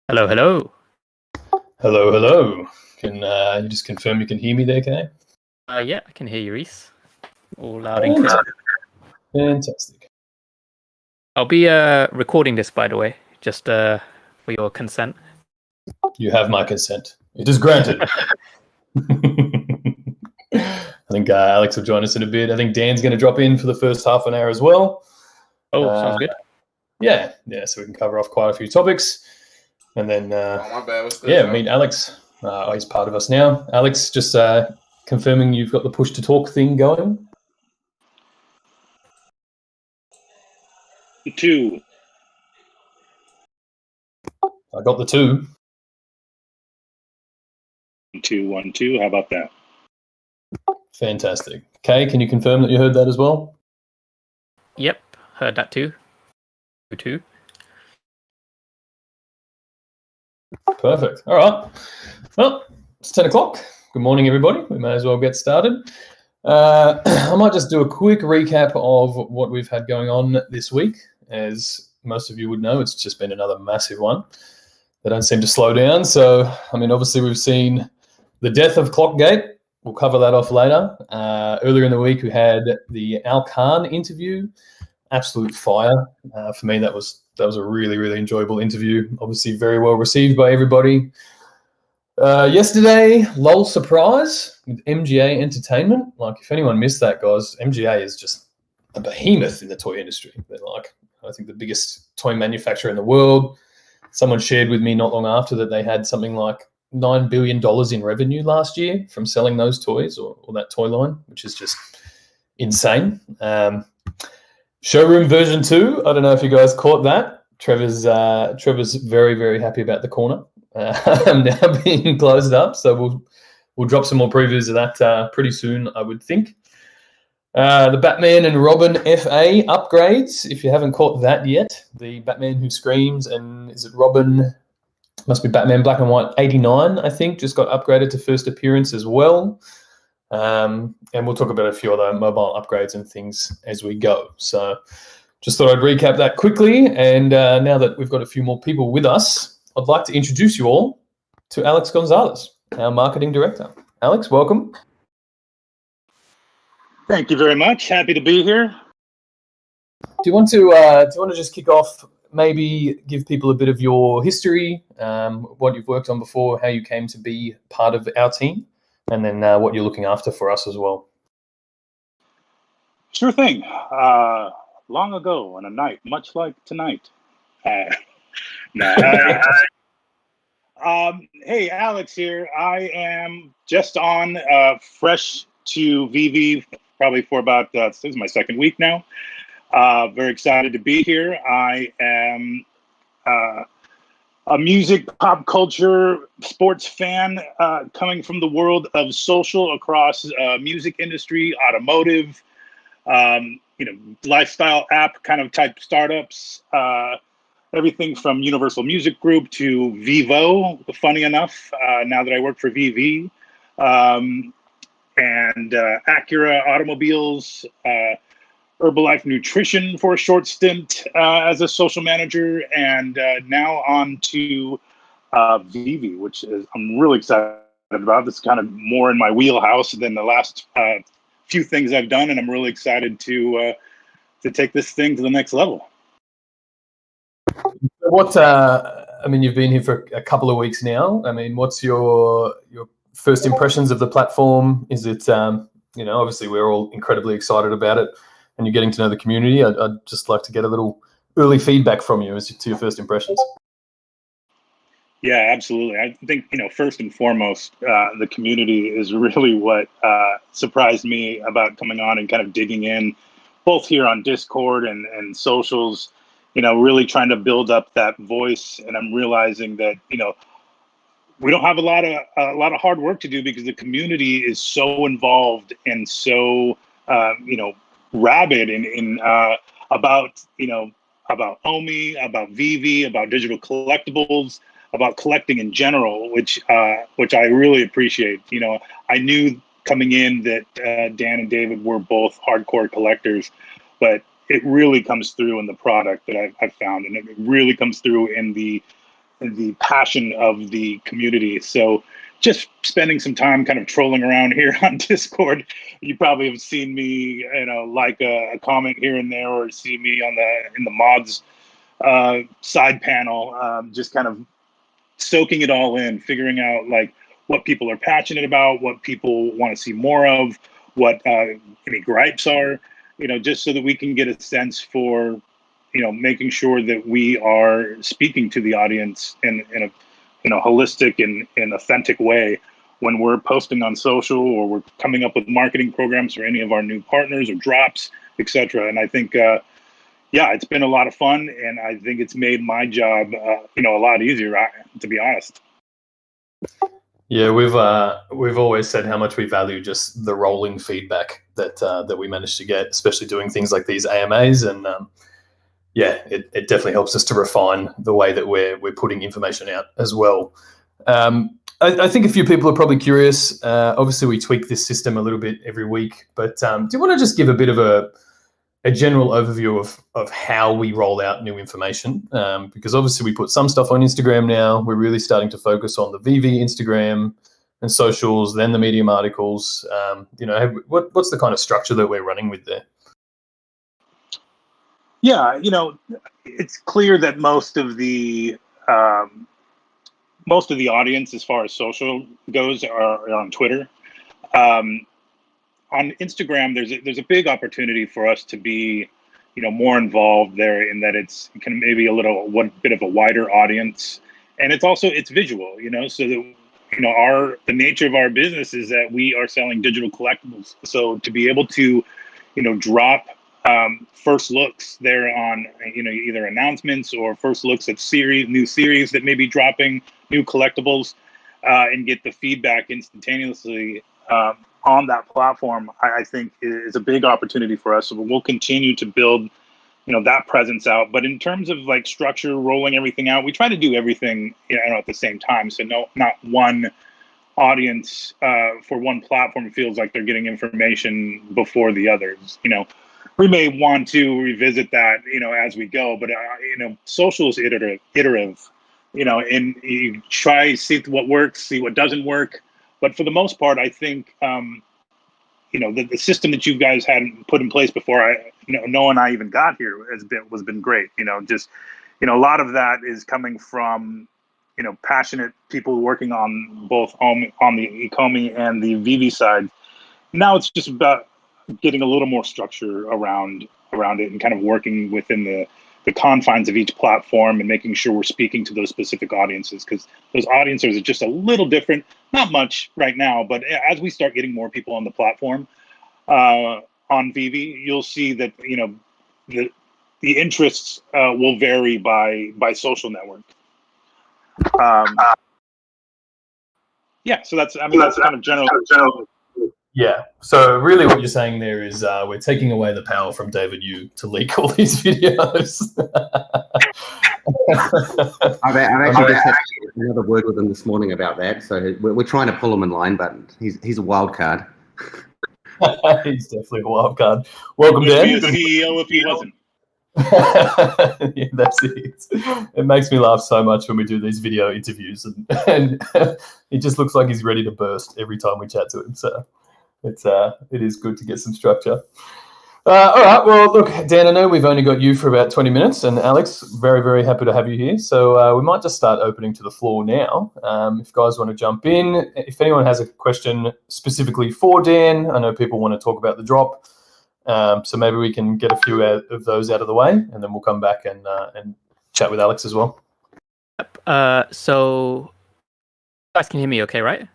Hello, hello. Hello, hello. Can you just confirm you can hear me there, Kay? Yeah, I can hear you, Reese. All loud and clear. Fantastic. I'll be recording this, by the way, just for your consent. You have my consent. It is granted. I think Alex will join us in a bit. I think Dan's going to drop in for the first half an hour as well. Oh, sounds good. Yeah, so we can cover off quite a few topics. And then, meet Alex. He's part of us now. Alex, just confirming you've got the push to talk thing going. 2. I got the 2. 2, 1, 2. How about that? Fantastic. Kay, can you confirm that you heard that as well? Yep, heard that too. 2. Perfect. All right. Well, it's 10 o'clock. Good morning, everybody. We may as well get started. I might just do a quick recap of what we've had going on this week. As most of you would know, it's just been another massive one. They don't seem to slow down. So, obviously we've seen the death of Clockgate. We'll cover that off later. Earlier in the week, we had the Al Khan interview. Absolute fire. For me, that was a really, really enjoyable interview. Obviously, very well received by everybody. Yesterday, LOL surprise with MGA Entertainment. Like, if anyone missed that, guys, MGA is just a behemoth in the toy industry. They're I think the biggest toy manufacturer in the world. Someone shared with me not long after that they had something like $9 billion in revenue last year from selling those toys or that toy line, which is just insane. Showroom version 2. I don't know if you guys caught that. Trevor's very, very happy about the corner. Now being closed up, so we'll drop some more previews of that pretty soon, I would think. The Batman and Robin FA upgrades. If you haven't caught that yet, the Batman Who Screams and is it Robin? Must be Batman Black and White 89, I think, just got upgraded to first appearance as well. And we'll talk about a few other mobile upgrades and things as we go. So just thought I'd recap that quickly. And now that we've got a few more people with us, I'd like to introduce you all to Alex Gonzales, our marketing director. Alex, welcome. Thank you very much. Happy to be here. Do you want to just kick off? Maybe give people a bit of your history, what you've worked on before, how you came to be part of our team, and then what you're looking after for us as well. Sure thing. Long ago on a night, much like tonight. Hey, Alex here. I am just on fresh to Veve, probably for about, this is my second week now. Very excited to be here. I am a music, pop culture, sports fan coming from the world of social across music industry, automotive, lifestyle app kind of type startups, everything from Universal Music Group to Vivo, funny enough, now that I work for Veve, and Acura Automobiles, Herbalife Nutrition for a short stint as a social manager, and now on to Veve, which I'm really excited about. This is kind of more in my wheelhouse than the last few things I've done, and I'm really excited to take this thing to the next level. What you've been here for a couple of weeks now. What's your first impressions of the platform? Is it obviously we're all incredibly excited about it, and you're getting to know the community. I'd just like to get a little early feedback from you as to your first impressions. Yeah, absolutely. I think, first and foremost, the community is really what surprised me about coming on and kind of digging in, both here on Discord and socials, really trying to build up that voice. And I'm realizing that, we don't have a lot of hard work to do because the community is so involved and so, rabid in about Omi, about Veve, about digital collectibles, about collecting in general, which I really appreciate. I knew coming in that Dan and David were both hardcore collectors, but it really comes through in the product that I've found, and it really comes through in the the passion of the community. So just spending some time kind of trolling around here on Discord. You probably have seen me, like a comment here and there, or see me in the mods side panel, just kind of soaking it all in, figuring out like what people are passionate about, what people want to see more of, what any gripes are, just so that we can get a sense for, making sure that we are speaking to the audience in a holistic and authentic way when we're posting on social, or we're coming up with marketing programs for any of our new partners or drops, etc. And I think, it's been a lot of fun, and I think it's made my job, a lot easier, to be honest. Yeah, we've always said how much we value just the rolling feedback that we manage to get, especially doing things like these AMAs, and it definitely helps us to refine the way that we're putting information out as well. I think a few people are probably curious. Obviously, we tweak this system a little bit every week, but do you want to just give a bit of a general overview of how we roll out new information? Because obviously we put some stuff on Instagram now. We're really starting to focus on the Veve Instagram and socials, then the Medium articles. What's the kind of structure that we're running with there? Yeah, it's clear that most of the audience, as far as social goes, are on Twitter. On Instagram, there's a big opportunity for us to be, more involved there, in that it's kind of maybe one bit of a wider audience, and it's visual, so that the nature of our business is that we are selling digital collectibles. So to be able to, drop first looks there on, either announcements or first looks at new series that may be dropping, new collectibles, and get the feedback instantaneously on that platform, I think is a big opportunity for us. So we'll continue to build, that presence out. But in terms of like structure, rolling everything out, we try to do everything, at the same time. So not one audience for one platform feels like they're getting information before the others. We may want to revisit that, as we go, but social is iterative, and you try, see what works, see what doesn't work. But for the most part, I think, the system that you guys had put in place before Noah and I even got here has been great. A lot of that is coming from, passionate people working on both on the Ecomi and the Veve side. Now it's just about getting a little more structure around it, and kind of working within the confines of each platform, and making sure we're speaking to those specific audiences, because those audiences are just a little different. Not much right now, but as we start getting more people on the platform on Veve, you'll see that the interests will vary by social network. So that's kind of general. Yeah. So really what you're saying there is we're taking away the power from David Yu to leak all these videos. I've actually just had another word with him this morning about that. So we're trying to pull him in line, but he's a wild card. He's definitely a wild card. Welcome, Dan. He'd be a CEO if he wasn't. Yeah, that's it. It makes me laugh so much when we do these video interviews, and he just looks like he's ready to burst every time we chat to him. So it is good to get some structure. All right. Well, look, Dan, I know we've only got you for about 20 minutes, and Alex, very, very happy to have you here. So we might just start opening to the floor now. If you guys want to jump in, if anyone has a question specifically for Dan, I know people want to talk about the drop. So maybe we can get a few of those out of the way, and then we'll come back and chat with Alex as well. So you guys can hear me okay, right?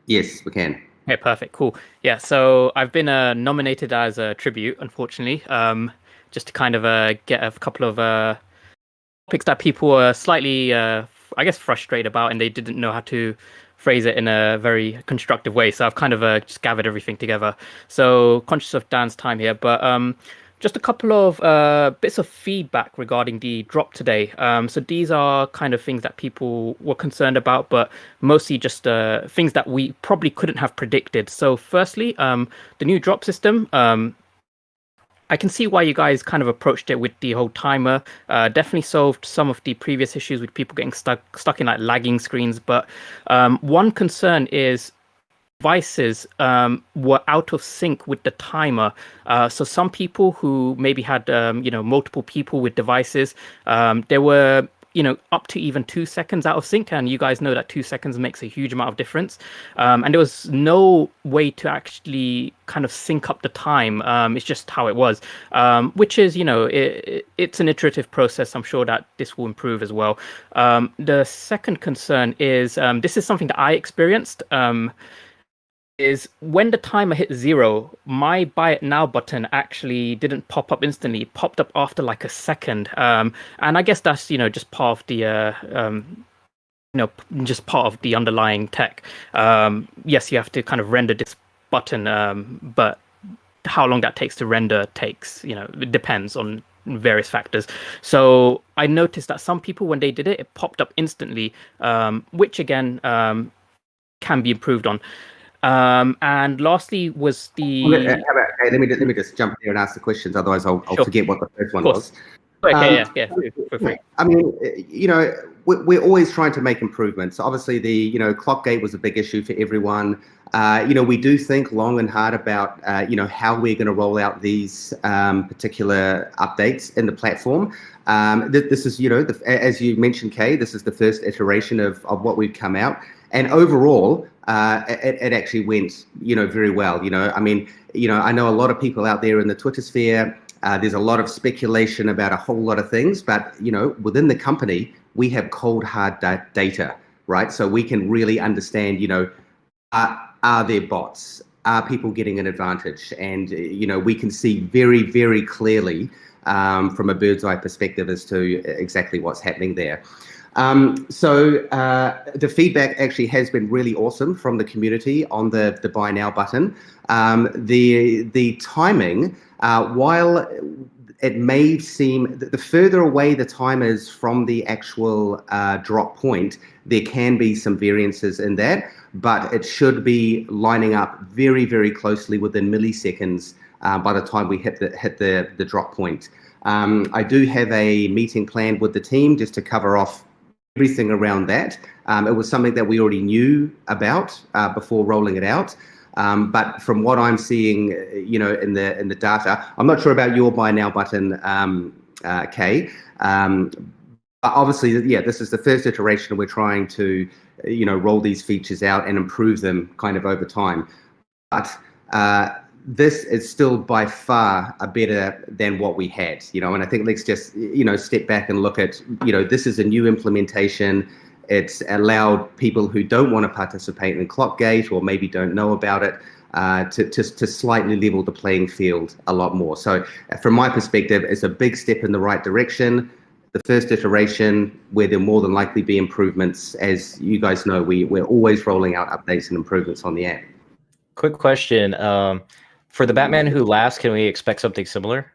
Yes, we can. Okay, perfect, cool. Yeah, so I've been nominated as a tribute, unfortunately, just to kind of get a couple of topics that people were slightly, I guess, frustrated about, and they didn't know how to phrase it in a very constructive way. So I've kind of just gathered everything together. So conscious of Dan's time here, but just a couple of bits of feedback regarding the drop today. So these are kind of things that people were concerned about, but mostly just things that we probably couldn't have predicted. So firstly, the new drop system, I can see why you guys kind of approached it with the whole timer. Definitely solved some of the previous issues with people getting stuck in like lagging screens. But one concern is devices were out of sync with the timer. So some people who maybe had multiple people with devices, they were up to even 2 seconds out of sync, and you guys know that 2 seconds makes a huge amount of difference. And there was no way to actually kind of sync up the time. It's just how it was, which is it's an iterative process. I'm sure that this will improve as well. The second concern is this is something that I experienced. Is when the timer hit 0, my buy it now button actually didn't pop up instantly. It popped up after like a second. And I guess that's, just part of the, just part of the underlying tech. Yes, you have to kind of render this button, but how long that takes to render it depends on various factors. So I noticed that some people, when they did it, it popped up instantly, which again, can be improved on. And lastly was the. Let me just jump there and ask the questions. Otherwise, I'll Sure. forget what the first one was. Okay, yeah. Feel free. I mean, we're always trying to make improvements. Obviously, the clock gate was a big issue for everyone. We do think long and hard about how we're going to roll out these particular updates in the platform. This is as you mentioned, Kay, this is the first iteration of what we've come out, and overall. It actually went, very well. I mean, I know a lot of people out there in the Twitter sphere. There's a lot of speculation about a whole lot of things, but within the company, we have cold hard data, right? So we can really understand, are there bots? Are people getting an advantage? And we can see very, very clearly from a bird's eye perspective as to exactly what's happening there. So the feedback actually has been really awesome from the community on the buy now button. The timing, while it may seem the further away the time is from the actual drop point, there can be some variances in that, but it should be lining up very, very closely within milliseconds by the time we hit the drop point. I do have a meeting planned with the team just to cover off everything around that. It was something that we already knew about before rolling it out. But from what I'm seeing, in the data, I'm not sure about your buy now button, Kay. But obviously, this is the first iteration. We're trying to, roll these features out and improve them kind of over time. But this is still by far a better than what we had, and I think let's just, step back and look at, this is a new implementation. It's allowed people who don't want to participate in Clockgate or maybe don't know about it to slightly level the playing field a lot more. So from my perspective, it's a big step in the right direction. The first iteration where there more than likely be improvements. As you guys know, we're always rolling out updates and improvements on the app. Quick question. For the Batman Who Laughs, can we expect something similar?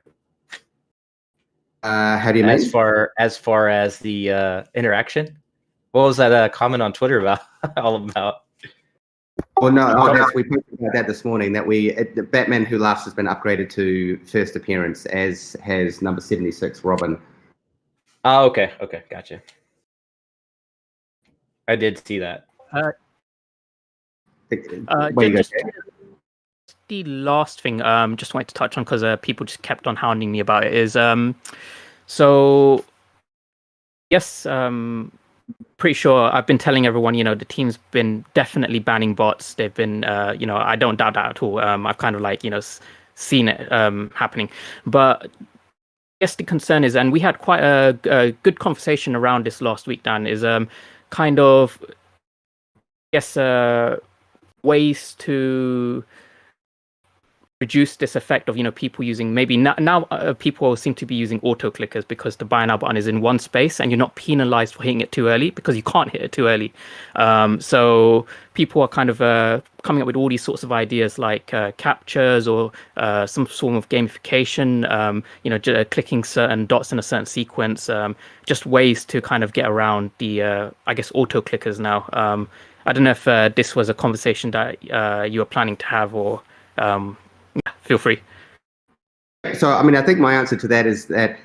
How do you mean? As far as the interaction? What was that comment on Twitter about? All about? Well, no, yes, we posted about that this morning. That the Batman Who Laughs has been upgraded to first appearance, as has number 76, Robin. Oh, okay, gotcha. I did see that. The last thing just wanted to touch on, because people just kept on hounding me about it, is so yes, pretty sure I've been telling everyone, the team's been definitely banning bots. They've been I don't doubt that at all. I've kind of seen it happening, but I guess the concern is, and we had quite a good conversation around this last week, Dan, is kind of ways to reduce this effect of people using, maybe now people seem to be using auto clickers because the buy now button is in one space and you're not penalized for hitting it too early because you can't hit it too early. So people are kind of coming up with all these sorts of ideas like captures or some form of gamification, clicking certain dots in a certain sequence, just ways to kind of get around the auto clickers now. I don't know if this was a conversation that you were planning to have, or feel free. So, I mean, I think my answer to that is that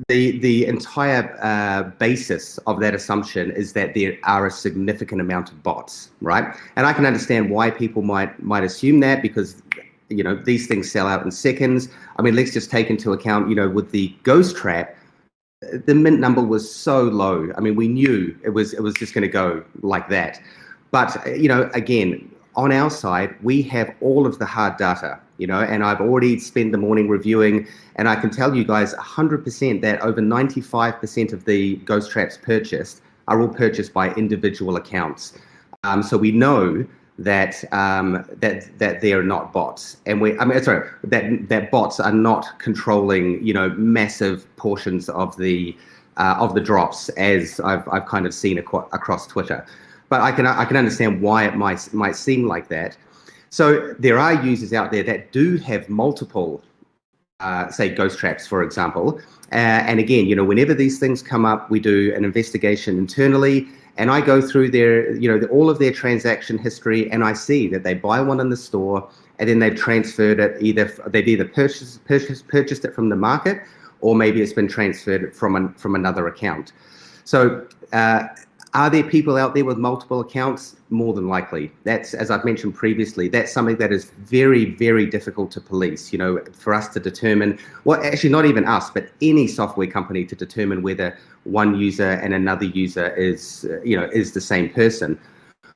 the entire basis of that assumption is that there are a significant amount of bots, right? And I can understand why people might assume that, because these things sell out in seconds. I mean, let's just take into account, with the ghost trap, the mint number was so low. I mean, we knew it was just going to go like that. But again, on our side, we have all of the hard data, and I've already spent the morning reviewing, and I can tell you guys 100% that over 95% of the ghost traps purchased are all purchased by individual accounts. So we know that that they are not bots, and that bots are not controlling massive portions of the drops, as I've kind of seen across Twitter. But I can understand why it might seem like that. So there are users out there that do have multiple, say, ghost traps, for example. And again, whenever these things come up, we do an investigation internally, and I go through their, all of their transaction history, and I see that they buy one in the store, and then they've transferred it. They've either purchased it from the market, or maybe it's been transferred from another account. So are there people out there with multiple accounts? More than likely. That's, as I've mentioned previously, that's something that is very, very difficult to police, for us to determine, well, actually not even us, but any software company to determine whether one user and another user is the same person.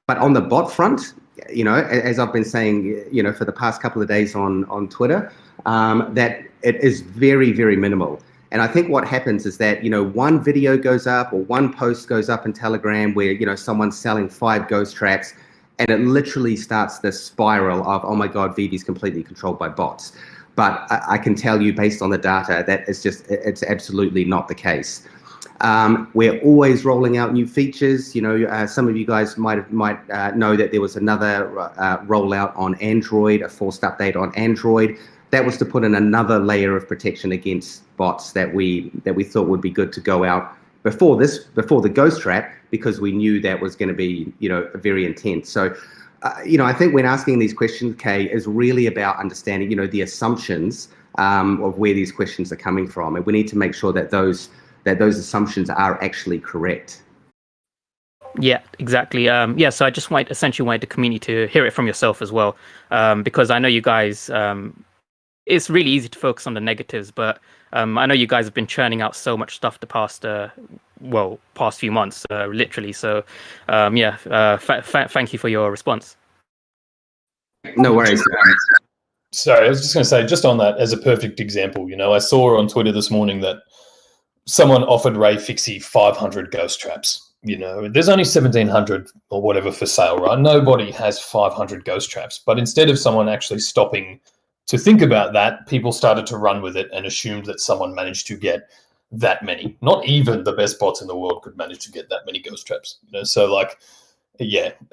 But on the bot front, as I've been saying, for the past couple of days on Twitter, that it is very, very minimal. And I think what happens is that, one video goes up or one post goes up in Telegram where, someone's selling 5 ghost traps, and it literally starts this spiral of, oh my God, Veve's completely controlled by bots. But I can tell you, based on the data, that it's absolutely not the case. We're always rolling out new features. Some of you guys might know that there was another rollout on Android, a forced update on Android. That was to put in another layer of protection against bots that we thought would be good to go out before the ghost trap, because we knew that was going to be very intense. So I think when asking these questions, Kay, is really about understanding the assumptions of where these questions are coming from, and we need to make sure that those assumptions are actually correct. Yeah, exactly. So I just essentially wanted the community to hear it from yourself as well, because I know you guys. It's really easy to focus on the negatives, but I know you guys have been churning out so much stuff the past few months, literally. So, thank you for your response. No worries. Sorry, I was just going to say, just on that, as a perfect example, I saw on Twitter this morning that someone offered Ray Fixie 500 ghost traps. There's only 1,700 or whatever for sale, right? Nobody has 500 ghost traps. But instead of someone actually stopping to think about that, people started to run with it and assumed that someone managed to get that many. Not even the best bots in the world could manage to get that many ghost traps. So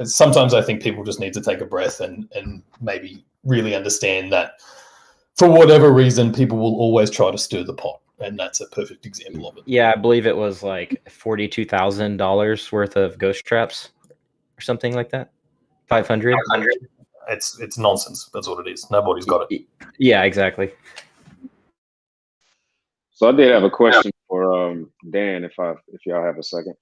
sometimes I think people just need to take a breath and maybe really understand that for whatever reason, people will always try to stir the pot. And that's a perfect example of it. Yeah, I believe it was like $42,000 worth of ghost traps or something like that. 500. It's nonsense. That's what it is. Nobody's got it. Yeah, exactly. So I did have a question for Dan, if y'all have a second.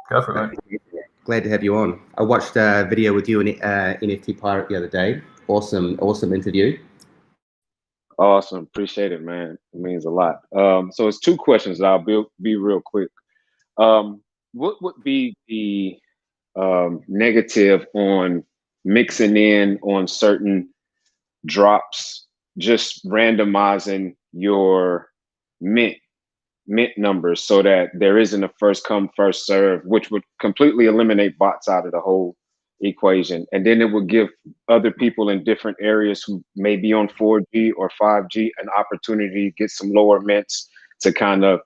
Go for it. Glad to have you on. I watched a video with you and NFT Pirate the other day. Awesome interview. Awesome. Appreciate it, man. It means a lot. So it's 2 questions that I'll be real quick. What would be the negative on mixing in on certain drops, just randomizing your mint numbers so that there isn't a first come, first serve, which would completely eliminate bots out of the whole equation. And then it would give other people in different areas who may be on 4G or 5G an opportunity to get some lower mints to kind of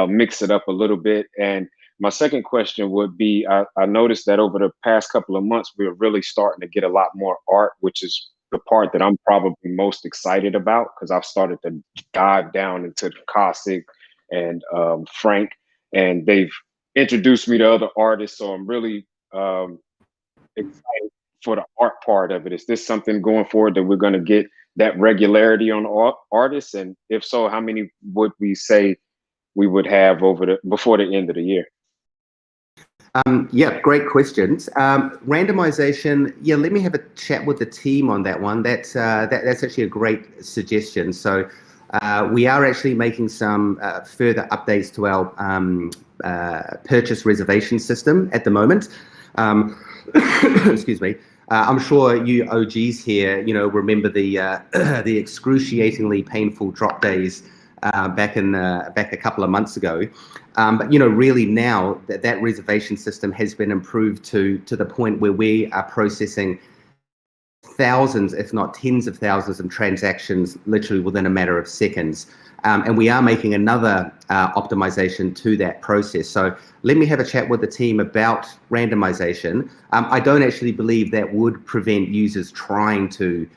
mix it up a little bit. And my second question would be, I noticed that over the past couple of months, we're really starting to get a lot more art, which is the part that I'm probably most excited about, because I've started to dive down into Cossack and Frank, and they've introduced me to other artists. So I'm really excited for the art part of it? Is this something going forward that we're going to get that regularity on artists? And if so, how many would we say we would have before the end of the year? Yeah, great questions. Randomization, yeah, let me have a chat with the team on that one. That's actually a great suggestion. So we are actually making some further updates to our purchase reservation system at the moment. Excuse me. I'm sure you OGs here, remember the the excruciatingly painful drop days back a couple of months ago. But really now that reservation system has been improved to the point where we are processing thousands, if not tens of thousands of transactions literally within a matter of seconds. And we are making another optimization to that process. So let me have a chat with the team about randomization. I don't actually believe that would prevent users trying to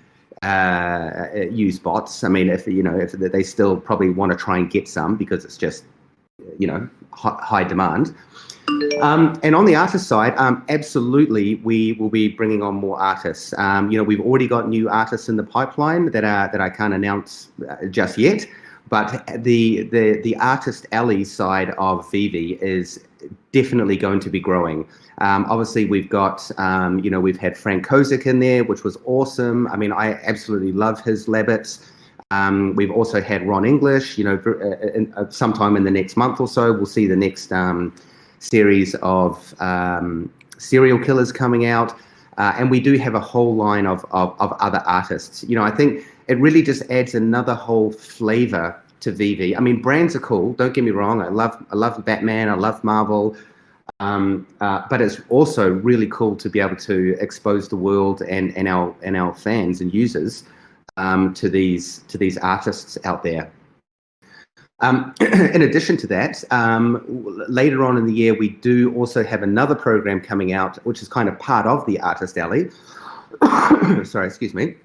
use bots. I mean, if they still probably want to try and get some because it's just, high demand. And on the artist side, absolutely, we will be bringing on more artists. We've already got new artists in the pipeline that I can't announce just yet. But the artist alley side of Veve is definitely going to be growing. Obviously, we've got, we've had Frank Kozik in there, which was awesome. I mean, I absolutely love his Labbits. We've also had Ron English, sometime in the next month or so, we'll see the next series of serial killers coming out. And we do have a whole line of other artists. I think it really just adds another whole flavor to Veve. I mean, brands are cool. Don't get me wrong. I love Batman. I love Marvel. But it's also really cool to be able to expose the world and our fans and users to these artists out there. In addition to that, later on in the year, we do also have another program coming out, which is kind of part of the Artist Alley. Sorry, excuse me.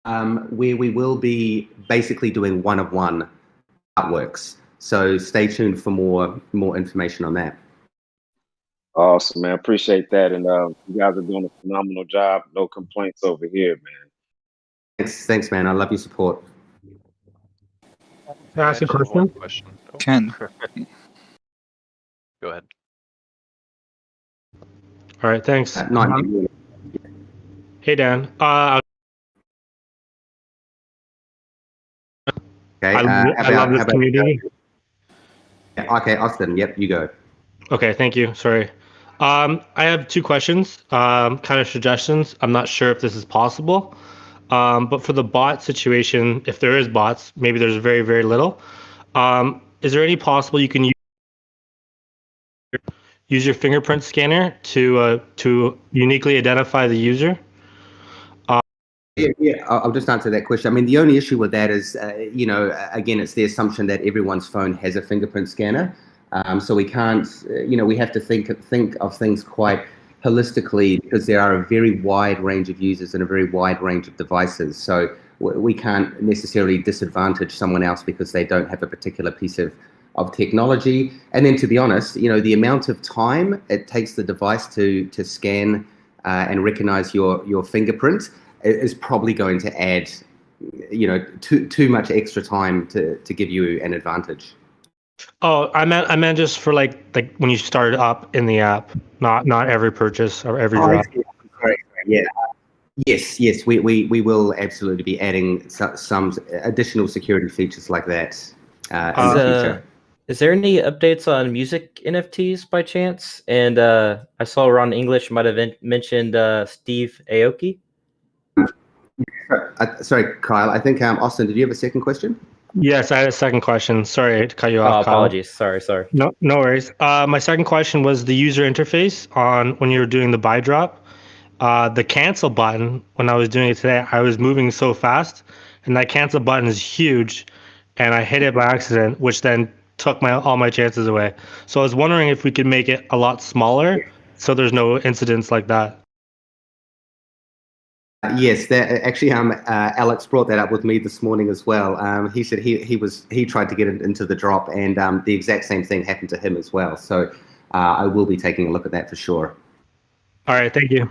Where we will be basically doing one-of-one artworks. So stay tuned for more information on that. Awesome, man. Appreciate that. And you guys are doing a phenomenal job. No complaints over here, man. Thanks, man. I love your support. Can I ask a question? Oh. Ken. Go ahead. All right, thanks. Hey, Dan. Okay, I love this community. Okay, Austin. Yep, you go. Okay, thank you. Sorry. I have two questions, kind of suggestions. I'm not sure if this is possible. But for the bot situation, if there is bots, maybe there's very, very little. Is there any possible you can use your fingerprint scanner to uniquely identify the user? Yeah, I'll just answer that question. I mean, the only issue with that is, again, it's the assumption that everyone's phone has a fingerprint scanner. So we can't, we have to think of things quite holistically because there are a very wide range of users and a very wide range of devices. So we can't necessarily disadvantage someone else because they don't have a particular piece of technology. And then to be honest, the amount of time it takes the device to scan and recognize your fingerprint is probably going to add, too much extra time to give you an advantage. Oh, I meant just for like when you start up in the app, not every purchase or every drop. Sorry, yeah. Yes, we will absolutely be adding some additional security features like that in the future. Is there any updates on music NFTs by chance? And I saw Ron English might have mentioned Steve Aoki. Sorry, Kyle. I think Austin, did you have a second question? Yes, I had a second question. Sorry to cut you off. Apologies. Sorry. No worries. My second question was the user interface on when you were doing the buy drop. The cancel button, when I was doing it today, I was moving so fast, and that cancel button is huge, and I hit it by accident, which then took all my chances away. So I was wondering if we could make it a lot smaller so there's no incidents like that. Yes, that actually, Alex brought that up with me this morning as well. He said he tried to get it into the drop, and the exact same thing happened to him as well. So I will be taking a look at that for sure. All right, thank you.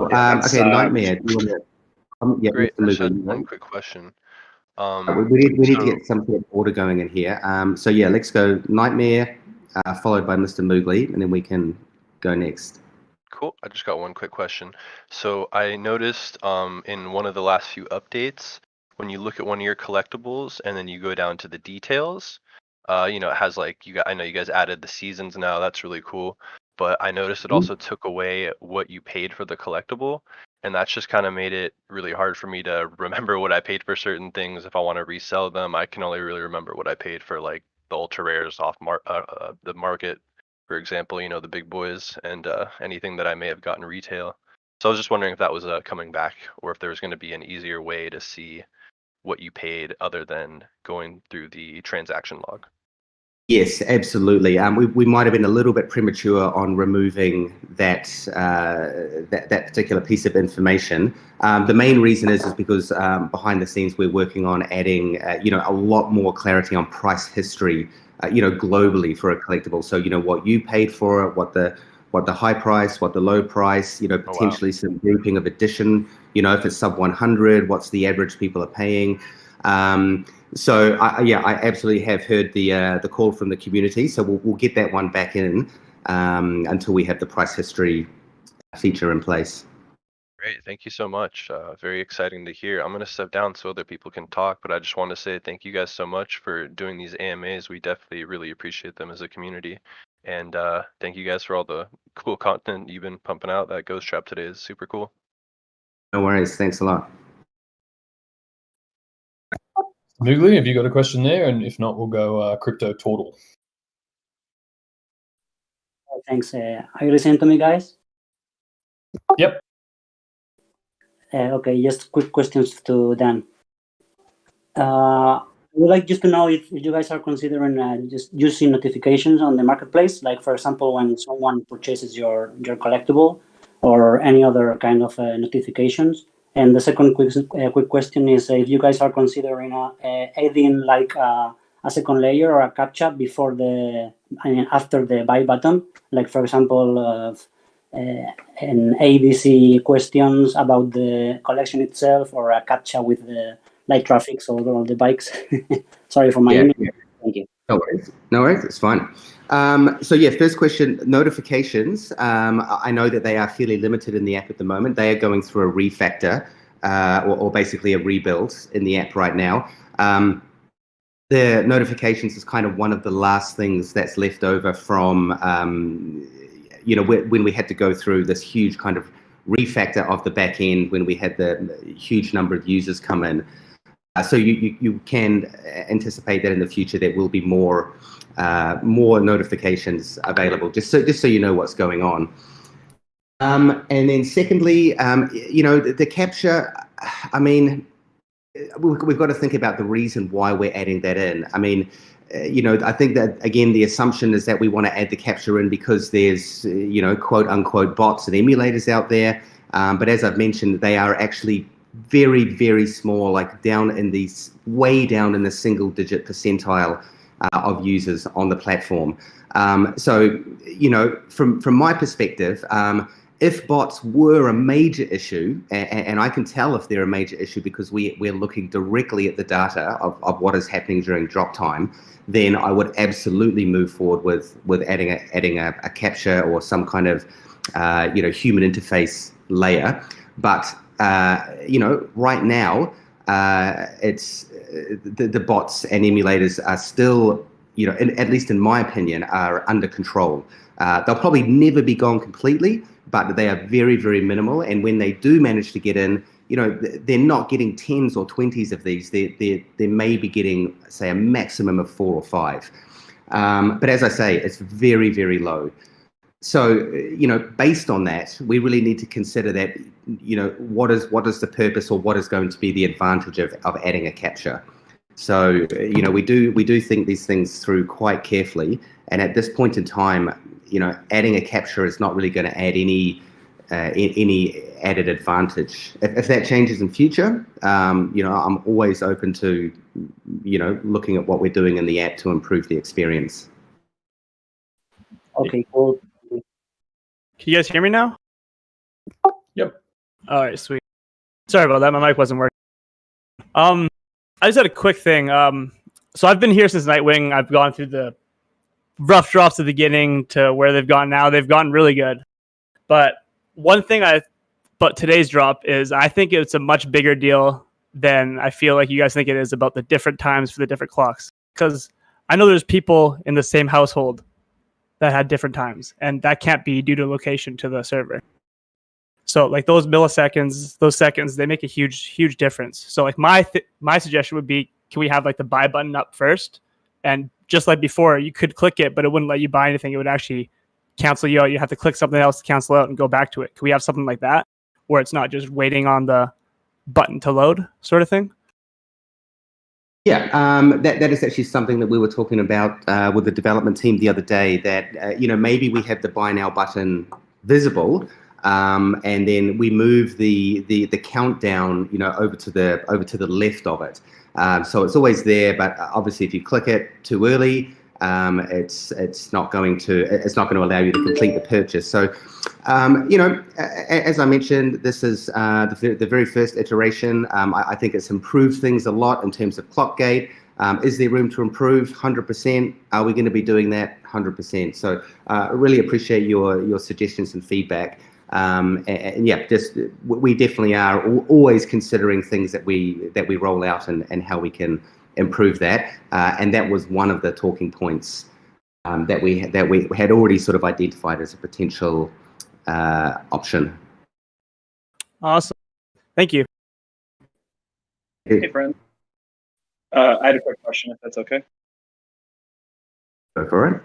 Okay, Nightmare. Do you want to, yeah, Great. Mr. I just had Mugen, one quick question. we need to So get some sort of order going in here. So yeah, let's go Nightmare, followed by Mr. Moogly, and then we can go next. cool. I just got one quick question. So I noticed in one of the last few updates, when you look at one of your collectibles and then you go down to the details, it has like I know you guys added the seasons now. That's really cool. But I noticed it also took away what you paid for the collectible, and that's just kind of made it really hard for me to remember what I paid for certain things. If I want to resell them, I can only really remember what I paid for like the ultra rares off the market, for example, the big boys and anything that I may have gotten retail. So I was just wondering if that was coming back, or if there was going to be an easier way to see what you paid other than going through the transaction log. Yes, absolutely. We might have been a little bit premature on removing that that particular piece of information. The main reason is because behind the scenes we're working on adding a lot more clarity on price history, globally for a collectible. So what you paid for it, what the high price, what the low price, potentially some grouping of addition. If it's sub 100, what's the average people are paying. So I absolutely have heard the call from the community. So we'll get that one back in until we have the price history feature in place. Great, thank you so much. Very exciting to hear. I'm going to step down so other people can talk, but I just want to say thank you guys so much for doing these AMAs. We definitely really appreciate them as a community. And thank you guys for all the cool content you've been pumping out. That Ghost Trap today is super cool. No worries. Thanks a lot. Moogly, have you got a question there? And if not, we'll go Crypto Turtle. Thanks. Are you listening to me, guys? Yep. Okay, just quick questions to Dan. I would like just to know if you guys are considering just using notifications on the marketplace, like for example, when someone purchases your collectible or any other kind of notifications. And the second quick question is if you guys are considering adding like a second layer or a captcha before after the buy button, like for example, an ABC questions about the collection itself, or a captcha with the light traffic, so all the bikes. Sorry for my email. Thank you. No worries, it's fine. So yeah, first question, notifications. I know that they are fairly limited in the app at the moment. They are going through a refactor or basically a rebuild in the app right now. The notifications is kind of one of the last things that's left over from, when we had to go through this huge kind of refactor of the back end when we had the huge number of users come in. So you can anticipate that in the future there will be more notifications available, just so you know what's going on. And then secondly, the capture. I mean, we've got to think about the reason why we're adding that in. I mean, I think that again the assumption is that we want to add the capture in because there's quote unquote bots and emulators out there. But as I've mentioned, they are actually very, very small, like way down in the single-digit percentile of users on the platform. So, from my perspective, if bots were a major issue, and I can tell if they're a major issue because we're looking directly at the data of what is happening during drop time, then I would absolutely move forward with adding a capture or some kind of human interface layer. But right now, it's the bots and emulators are still, at least in my opinion, are under control. They'll probably never be gone completely, but they are very, very minimal. And when they do manage to get in, they're not getting 10s or 20s of these. They may be getting, say, a maximum of 4 or 5. But as I say, it's very, very low. So, based on that, we really need to consider that, what is the purpose or what is going to be the advantage of adding a capture. So, we do think these things through quite carefully. And at this point in time, adding a capture is not really going to add any added advantage. If that changes in future, I'm always open to, looking at what we're doing in the app to improve the experience. Okay, cool. Can you guys hear me now? Yep. All right, sweet. Sorry about that. My mic wasn't working. I just had a quick thing. So I've been here since Nightwing. I've gone through the rough drops at the beginning to where they've gone now. They've gotten really good. But one thing but today's drop is I think it's a much bigger deal than I feel like you guys think it is about the different times for the different clocks. Because I know there's people in the same household that had different times, and that can't be due to location to the server. So like those milliseconds, those seconds, they make a huge difference. So like my suggestion would be, can we have like the buy button up first? And just like before, you could click it, but it wouldn't let you buy anything. It would actually cancel you out. You have to click something else to cancel out and go back to it. Can we have something like that where it's not just waiting on the button to load sort of thing? Yeah, that is actually something that we were talking about with the development team the other day, that, maybe we have the buy now button visible, and then we move the countdown, over to the left of it. So it's always there, but obviously if you click it too early, it's not going to allow you to complete the purchase. So, as I mentioned, this is the very first iteration. I think it's improved things a lot in terms of clock gate. Is there room to improve? 100%. Are we going to be doing that? 100%. So I really appreciate your suggestions and feedback. And yeah, we definitely are always considering things that we roll out and how we can improve that. And that was one of the talking points that we had already sort of identified as a potential option. Awesome. Thank you. Hey, friend. I had a quick question, if that's okay. Go for it.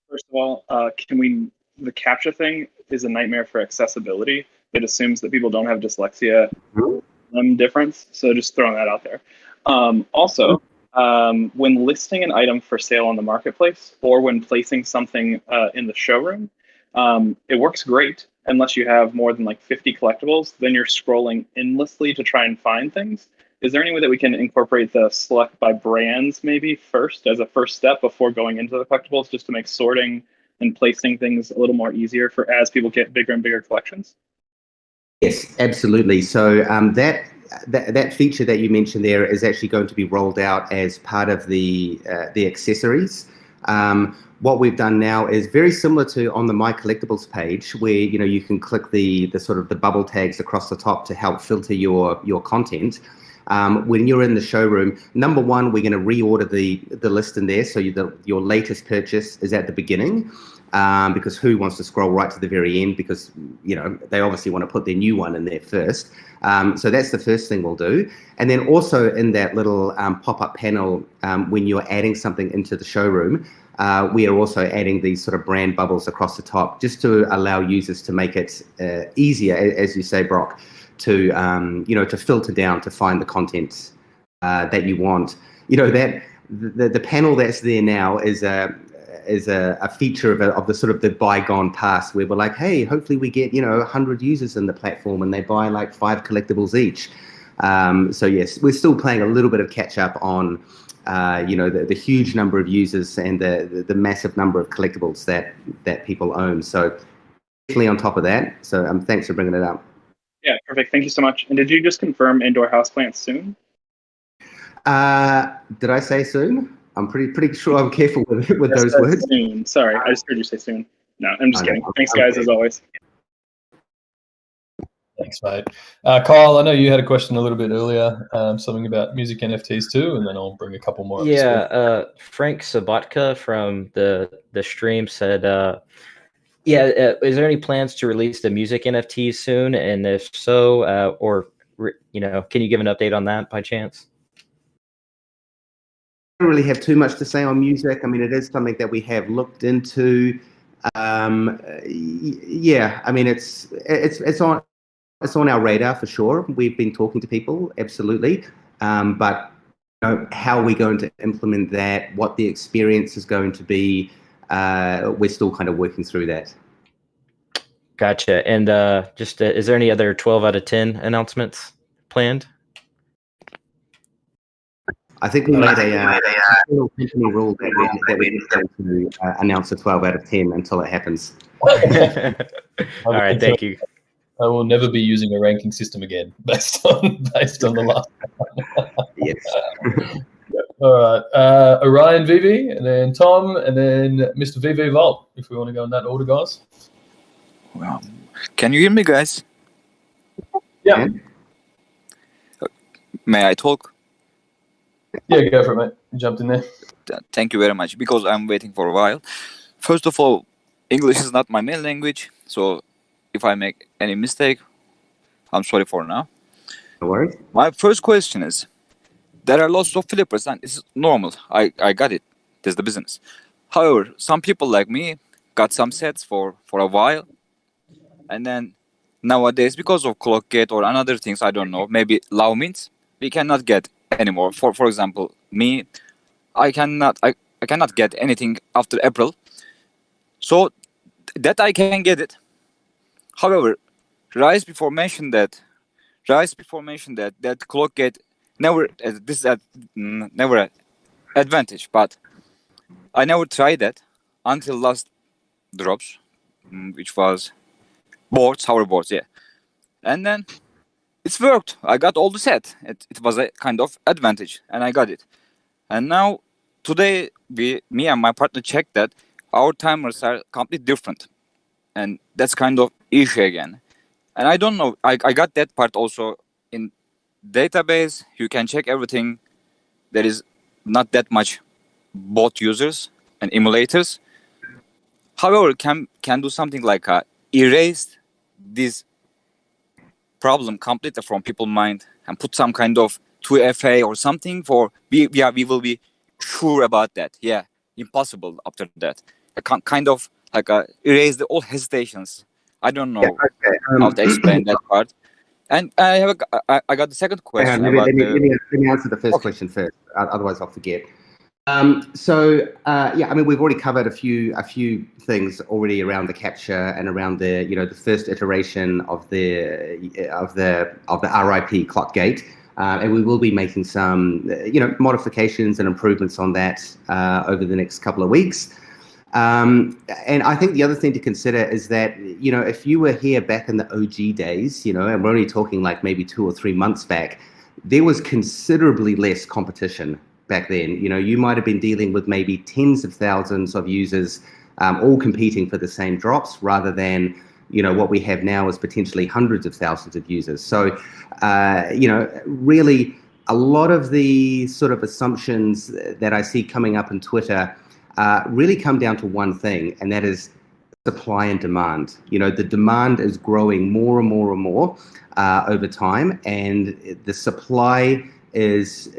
First of all, the CAPTCHA thing is a nightmare for accessibility. It assumes that people don't have dyslexia difference. So just throwing that out there. Also, when listing an item for sale on the marketplace or when placing something in the showroom, it works great unless you have more than like 50 collectibles. Then you're scrolling endlessly to try and find things. Is there any way that we can incorporate the select by brands maybe first as a first step before going into the collectibles, just to make sorting and placing things a little more easier for as people get bigger and bigger collections? Yes, absolutely. So that feature that you mentioned there is actually going to be rolled out as part of the accessories. What we've done now is very similar to on the My Collectibles page, where you can click the sort of the bubble tags across the top to help filter your content. When you're in the showroom, number one, we're going to reorder the list in there, so your latest purchase is at the beginning, because who wants to scroll right to the very end? Because they obviously want to put their new one in there first. So that's the first thing we'll do. And then also in that little pop-up panel, when you're adding something into the showroom, we are also adding these sort of brand bubbles across the top, just to allow users to make it easier, as you say, Brock, to to filter down to find the content that you want. That the panel that's there now is a feature of the sort of the bygone past, where we're like, hey, hopefully we get 100 users in the platform and they buy like 5 collectibles each. So yes, we're still playing a little bit of catch up on the huge number of users and the massive number of collectibles that people own. So definitely on top of that. So thanks for bringing it up. Yeah, perfect. Thank you so much. And did you just confirm indoor houseplants soon? Did I say soon? I'm pretty sure I'm careful with those words. Soon. Sorry, I just heard you say soon. No, I'm just kidding. Thanks, guys, as always. Thanks, mate. Kyle, I know you had a question a little bit earlier, something about music NFTs too, and then I'll bring a couple more up. Yeah, Frank Sabatka from the stream said, is there any plans to release the music NFTs soon? And if so, can you give an update on that by chance? I don't really have too much to say on music. I mean, it is something that we have looked into. Yeah, I mean, it's on our radar for sure. We've been talking to people, absolutely. But how are we going to implement that? What the experience is going to be? We're still kind of working through that. Gotcha. And is there any other 12 out of 10 announcements planned? I think we made a company rule that we don't to announce a 12 out of 10 until it happens. All right, thank you. I will never be using a ranking system again based on the last one. Yes. All right. Orion Veve, and then Tom, and then Mr. Veve Vault, if we want to go in that order, guys. Well, can you hear me, guys? Yeah. May I talk? Yeah, go for it, mate. You jumped in there. Thank you very much, because I'm waiting for a while. First of all, English is not my main language, so if I make any mistake, I'm sorry for now. No worries. My first question is, there are lots of flippers, and it's normal. I got it. There's the business. However, some people like me got some sets for a while, and then nowadays, because of Clockgate or another things, I don't know, maybe Lao Mint, we cannot get anymore. For example, me, I cannot get anything after April. So that I can get it. However, Rice before mentioned that Clockgate never this is never an advantage, but I never tried that until last drops, which was hoverboards, yeah. And then it's worked. I got all the set. It was a kind of advantage, and I got it. And now today, me and my partner checked that our timers are completely different, and that's kind of issue again. And I don't know. I got that part also in database. You can check everything. There is not that much bot users and emulators. However, can do something like erase this problem completely from people's mind and put some kind of 2FA or something for we will be sure about that. Yeah, impossible after that. I can't kind of like erase all hesitations. I don't know how to explain that part. And I got the second question. Let me answer the first question first. Otherwise, I'll forget. Yeah, I mean, we've already covered a few things already around the capture and around the the first iteration of the RIP Clockgate, and we will be making some modifications and improvements on that over the next couple of weeks. And I think the other thing to consider is that if you were here back in the OG days, and we're only talking like maybe 2 or 3 months back, there was considerably less competition back then. You might have been dealing with maybe tens of thousands of users all competing for the same drops, rather than what we have now is potentially hundreds of thousands of users. So really a lot of the sort of assumptions that I see coming up in Twitter really come down to one thing, and that is supply and demand. The demand is growing more and more and more over time, and the supply is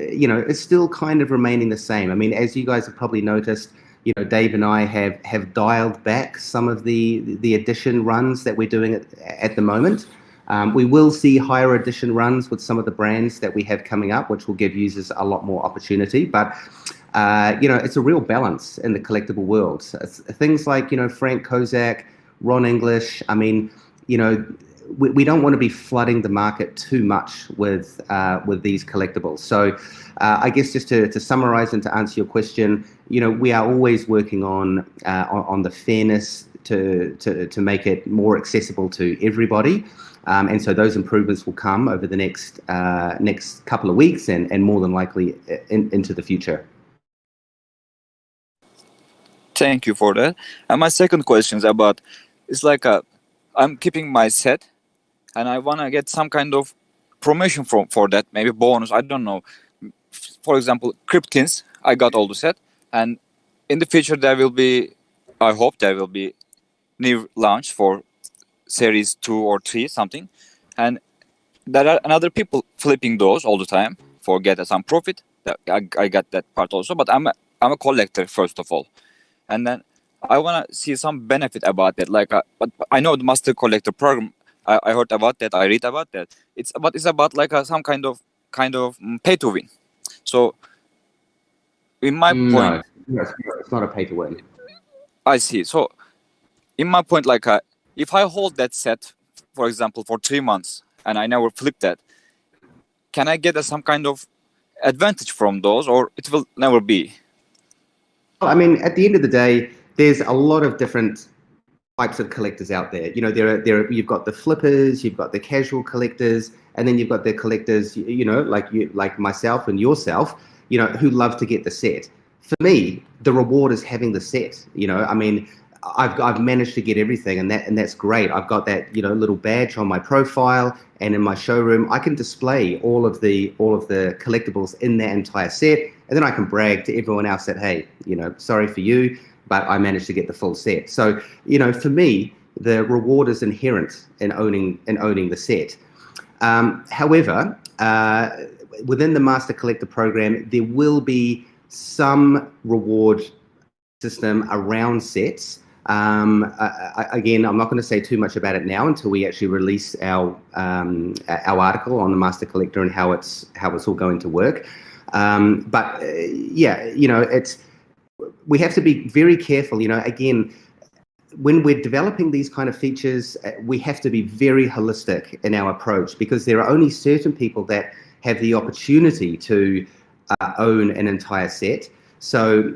still kind of remaining the same. I mean, as you guys have probably noticed, Dave and I have dialed back some of the edition runs that we're doing at the moment. We will see higher edition runs with some of the brands that we have coming up, which will give users a lot more opportunity. But it's a real balance in the collectible world. Things like Frank Kozak, Ron English. I mean, we don't want to be flooding the market too much with these collectibles. So I guess just to summarize and to answer your question, we are always working on the fairness to make it more accessible to everybody. And so those improvements will come over the next couple of weeks and more than likely into the future. Thank you for that. And my second question is about, it's like I'm keeping my set, and I want to get some kind of promotion for that, maybe bonus, I don't know. For example, Cryptins, I got all the set, and in the future I hope there will be new launch for series 2 or 3 something, and there are another people flipping those all the time for get some profit. I got that part also, but I'm a collector first of all, and then I want to see some benefit about that. Like, but I know the Master Collector program. I heard about that. I read about that. It's about like some kind of pay to win. So, in my point, no, it's not a pay to win. I see. So, in my point, like if I hold that set, for example, for 3 months and I never flip that, can I get some kind of advantage from those, or it will never be? I mean, at the end of the day, there's a lot of different types of collectors out there. You know, you've got the flippers, you've got the casual collectors, and then you've got the collectors, you know, like myself and yourself, you know, who love to get the set. For me, the reward is having the set. You know, I mean, I've managed to get everything, and that's great. I've got that, you know, little badge on my profile, and in my showroom, I can display all of the collectibles in that entire set, and then I can brag to everyone else that, hey, you know, sorry for you, but I managed to get the full set. So, you know, for me, the reward is inherent in owning the set. However, within the Master Collector program, there will be some reward system around sets. Again, I'm not going to say too much about it now until we actually release our article on the Master Collector and how it's all going to work. But yeah, you know, we have to be very careful. You know, again, when we're developing these kind of features, we have to be very holistic in our approach, because there are only certain people that have the opportunity to own an entire set. So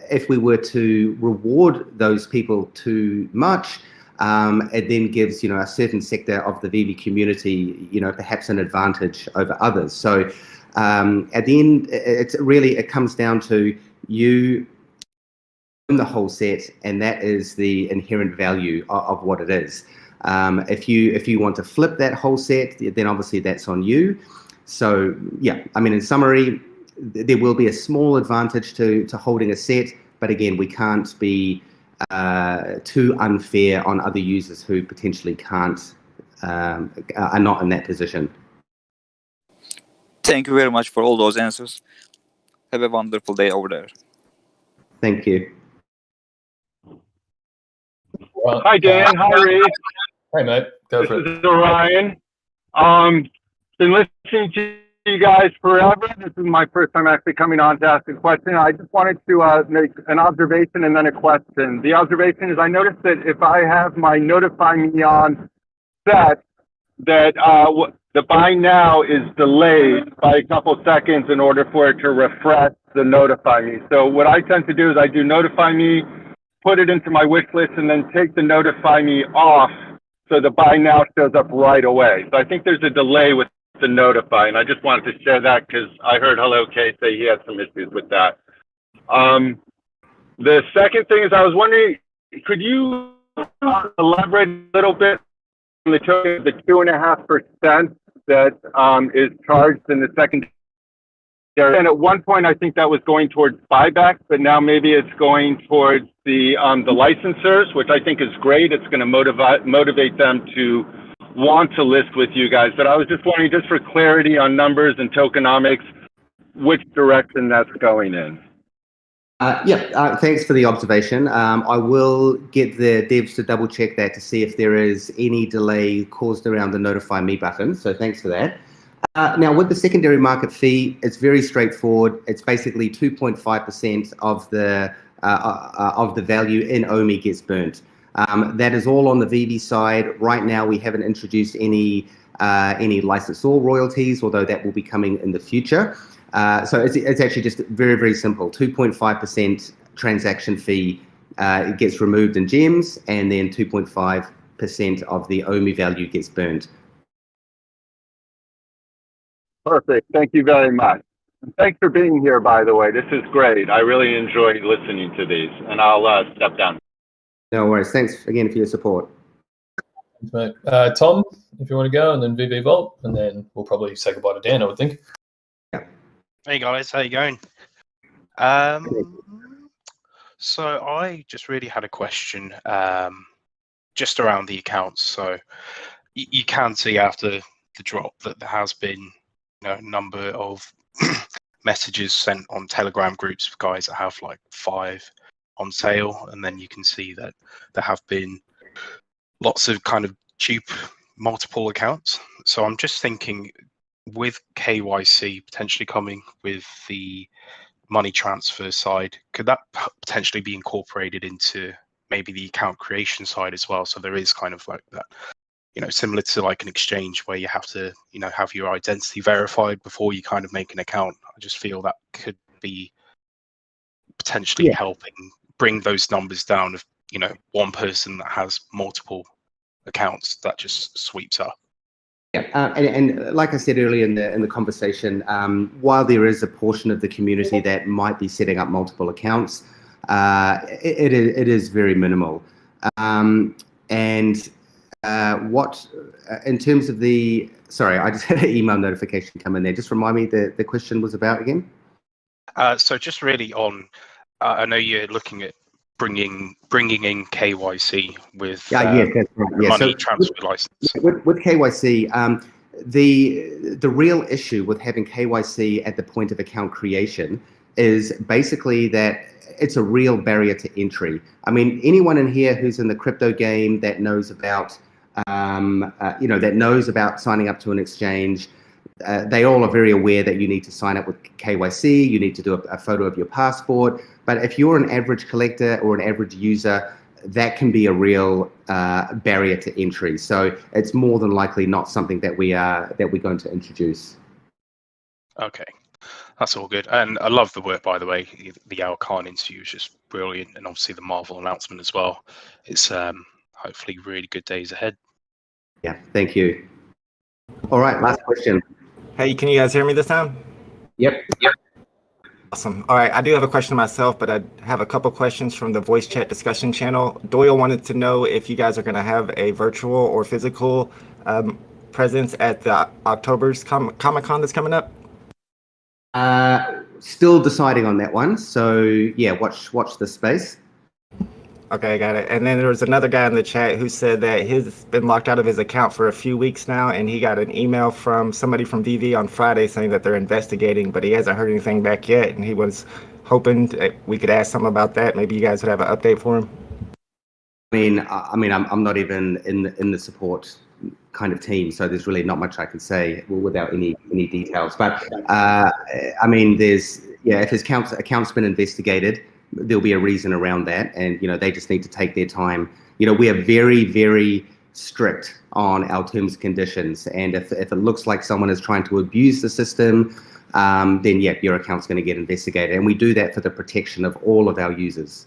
if we were to reward those people too much, it then gives, you know, a certain sector of the Veve community, you know, perhaps an advantage over others. So at the end, it comes down to you own the whole set, and that is the inherent value of what it is. If you want to flip that whole set, then obviously that's on you. So yeah, I mean, in summary, there will be a small advantage to holding a set, but again, we can't be too unfair on other users who potentially can't, are not in that position. Thank you very much for all those answers. Have a wonderful day over there. Thank you. Well, Hi, Dan. Hi, Reed. Hey, mate. Go for it. This is Orion. Been listening to you guys forever. This is my first time actually coming on to ask a question. I just wanted to make an observation and then a question. The observation is I noticed that if I have my Notify Me on set, that the buy now is delayed by a couple seconds in order for it to refresh the Notify Me. So what I tend to do is I do Notify Me, put it into my wish list, and then take the Notify Me off so the buy now shows up right away. So I think there's a delay with the Notify, and I just wanted to share that because I heard Hello K say he had some issues with that. The second thing is I was wondering, could you elaborate a little bit on the 2.5% that is charged in the secondary? And at one point, I think that was going towards buybacks, but now maybe it's going towards the licensors, which I think is great. It's going to motivate them to want to list with you guys. But I was just wondering, just for clarity on numbers and tokenomics, which direction that's going in. Thanks for the observation. I will get the devs to double check that to see if there is any delay caused around the Notify Me button. So thanks for that. Now, with the secondary market fee, it's very straightforward. It's basically 2.5% of the value in Omi gets burnt. That is all on the Veve side. Right now, we haven't introduced any licensor royalties, although that will be coming in the future. So it's actually just very, very simple. 2.5% transaction fee gets removed in gems, and then 2.5% of the Omi value gets burnt. Perfect. Thank you very much. And thanks for being here, by the way. This is great. I really enjoyed listening to these, and I'll step down. No worries. Thanks again for your support. Thanks, mate. Tom, if you want to go, and then Veve Vault, and then we'll probably say goodbye to Dan, I would think. Yeah. Hey guys, how you going? So I just really had a question just around the accounts. So you can see after the drop that there has been a number of messages sent on Telegram groups of guys that have like 5 on sale, and then you can see that there have been lots of kind of cheap multiple accounts. So I'm just thinking, with KYC potentially coming with the money transfer side, could that potentially be incorporated into maybe the account creation side as well? So there is kind of like that, similar to like an exchange where you have to, have your identity verified before you kind of make an account. I just feel that could be potentially helping bring those numbers down of one person that has multiple accounts that just sweeps up. Yeah, and like I said earlier in the conversation, while there is a portion of the community that might be setting up multiple accounts, it is very minimal. What in terms of the I just had an email notification come in there. Just remind me the question was about again. So just really on, I know you're looking at bringing in KYC with yes, that's right. Yeah, money transfer license. With KYC, the real issue with having KYC at the point of account creation is basically that it's a real barrier to entry. I mean, anyone in here who's in the crypto game that knows about, that knows about signing up to an exchange, they all are very aware that you need to sign up with KYC, you need to do a photo of your passport. But if you're an average collector or an average user, that can be a real barrier to entry. So it's more than likely not something that we're going to introduce. Okay, that's all good. And I love the work, by the way. The Al Khan interview is just brilliant, and obviously the Marvel announcement as well. It's hopefully really good days ahead. Yeah, thank you. All right, last question. Hey, can you guys hear me this time? Yep. Awesome. All right, I do have a question myself, but I have a couple questions from the voice chat discussion channel. Doyle wanted to know if you guys are going to have a virtual or physical presence at the October's Comic-Con that's coming up. Still deciding on that one. So yeah, watch the space. Okay, I got it. And then there was another guy in the chat who said that he's been locked out of his account for a few weeks now, and he got an email from somebody from Veve on Friday saying that they're investigating, but he hasn't heard anything back yet, and he was hoping we could ask him about that. Maybe you guys would have an update for him. I'm not even in the support kind of team, so there's really not much I can say without any details. But if his account's been investigated, there'll be a reason around that, and they just need to take their time. We are very, very strict on our terms and conditions, and if it looks like someone is trying to abuse the system, then yeah, your account's going to get investigated, and we do that for the protection of all of our users.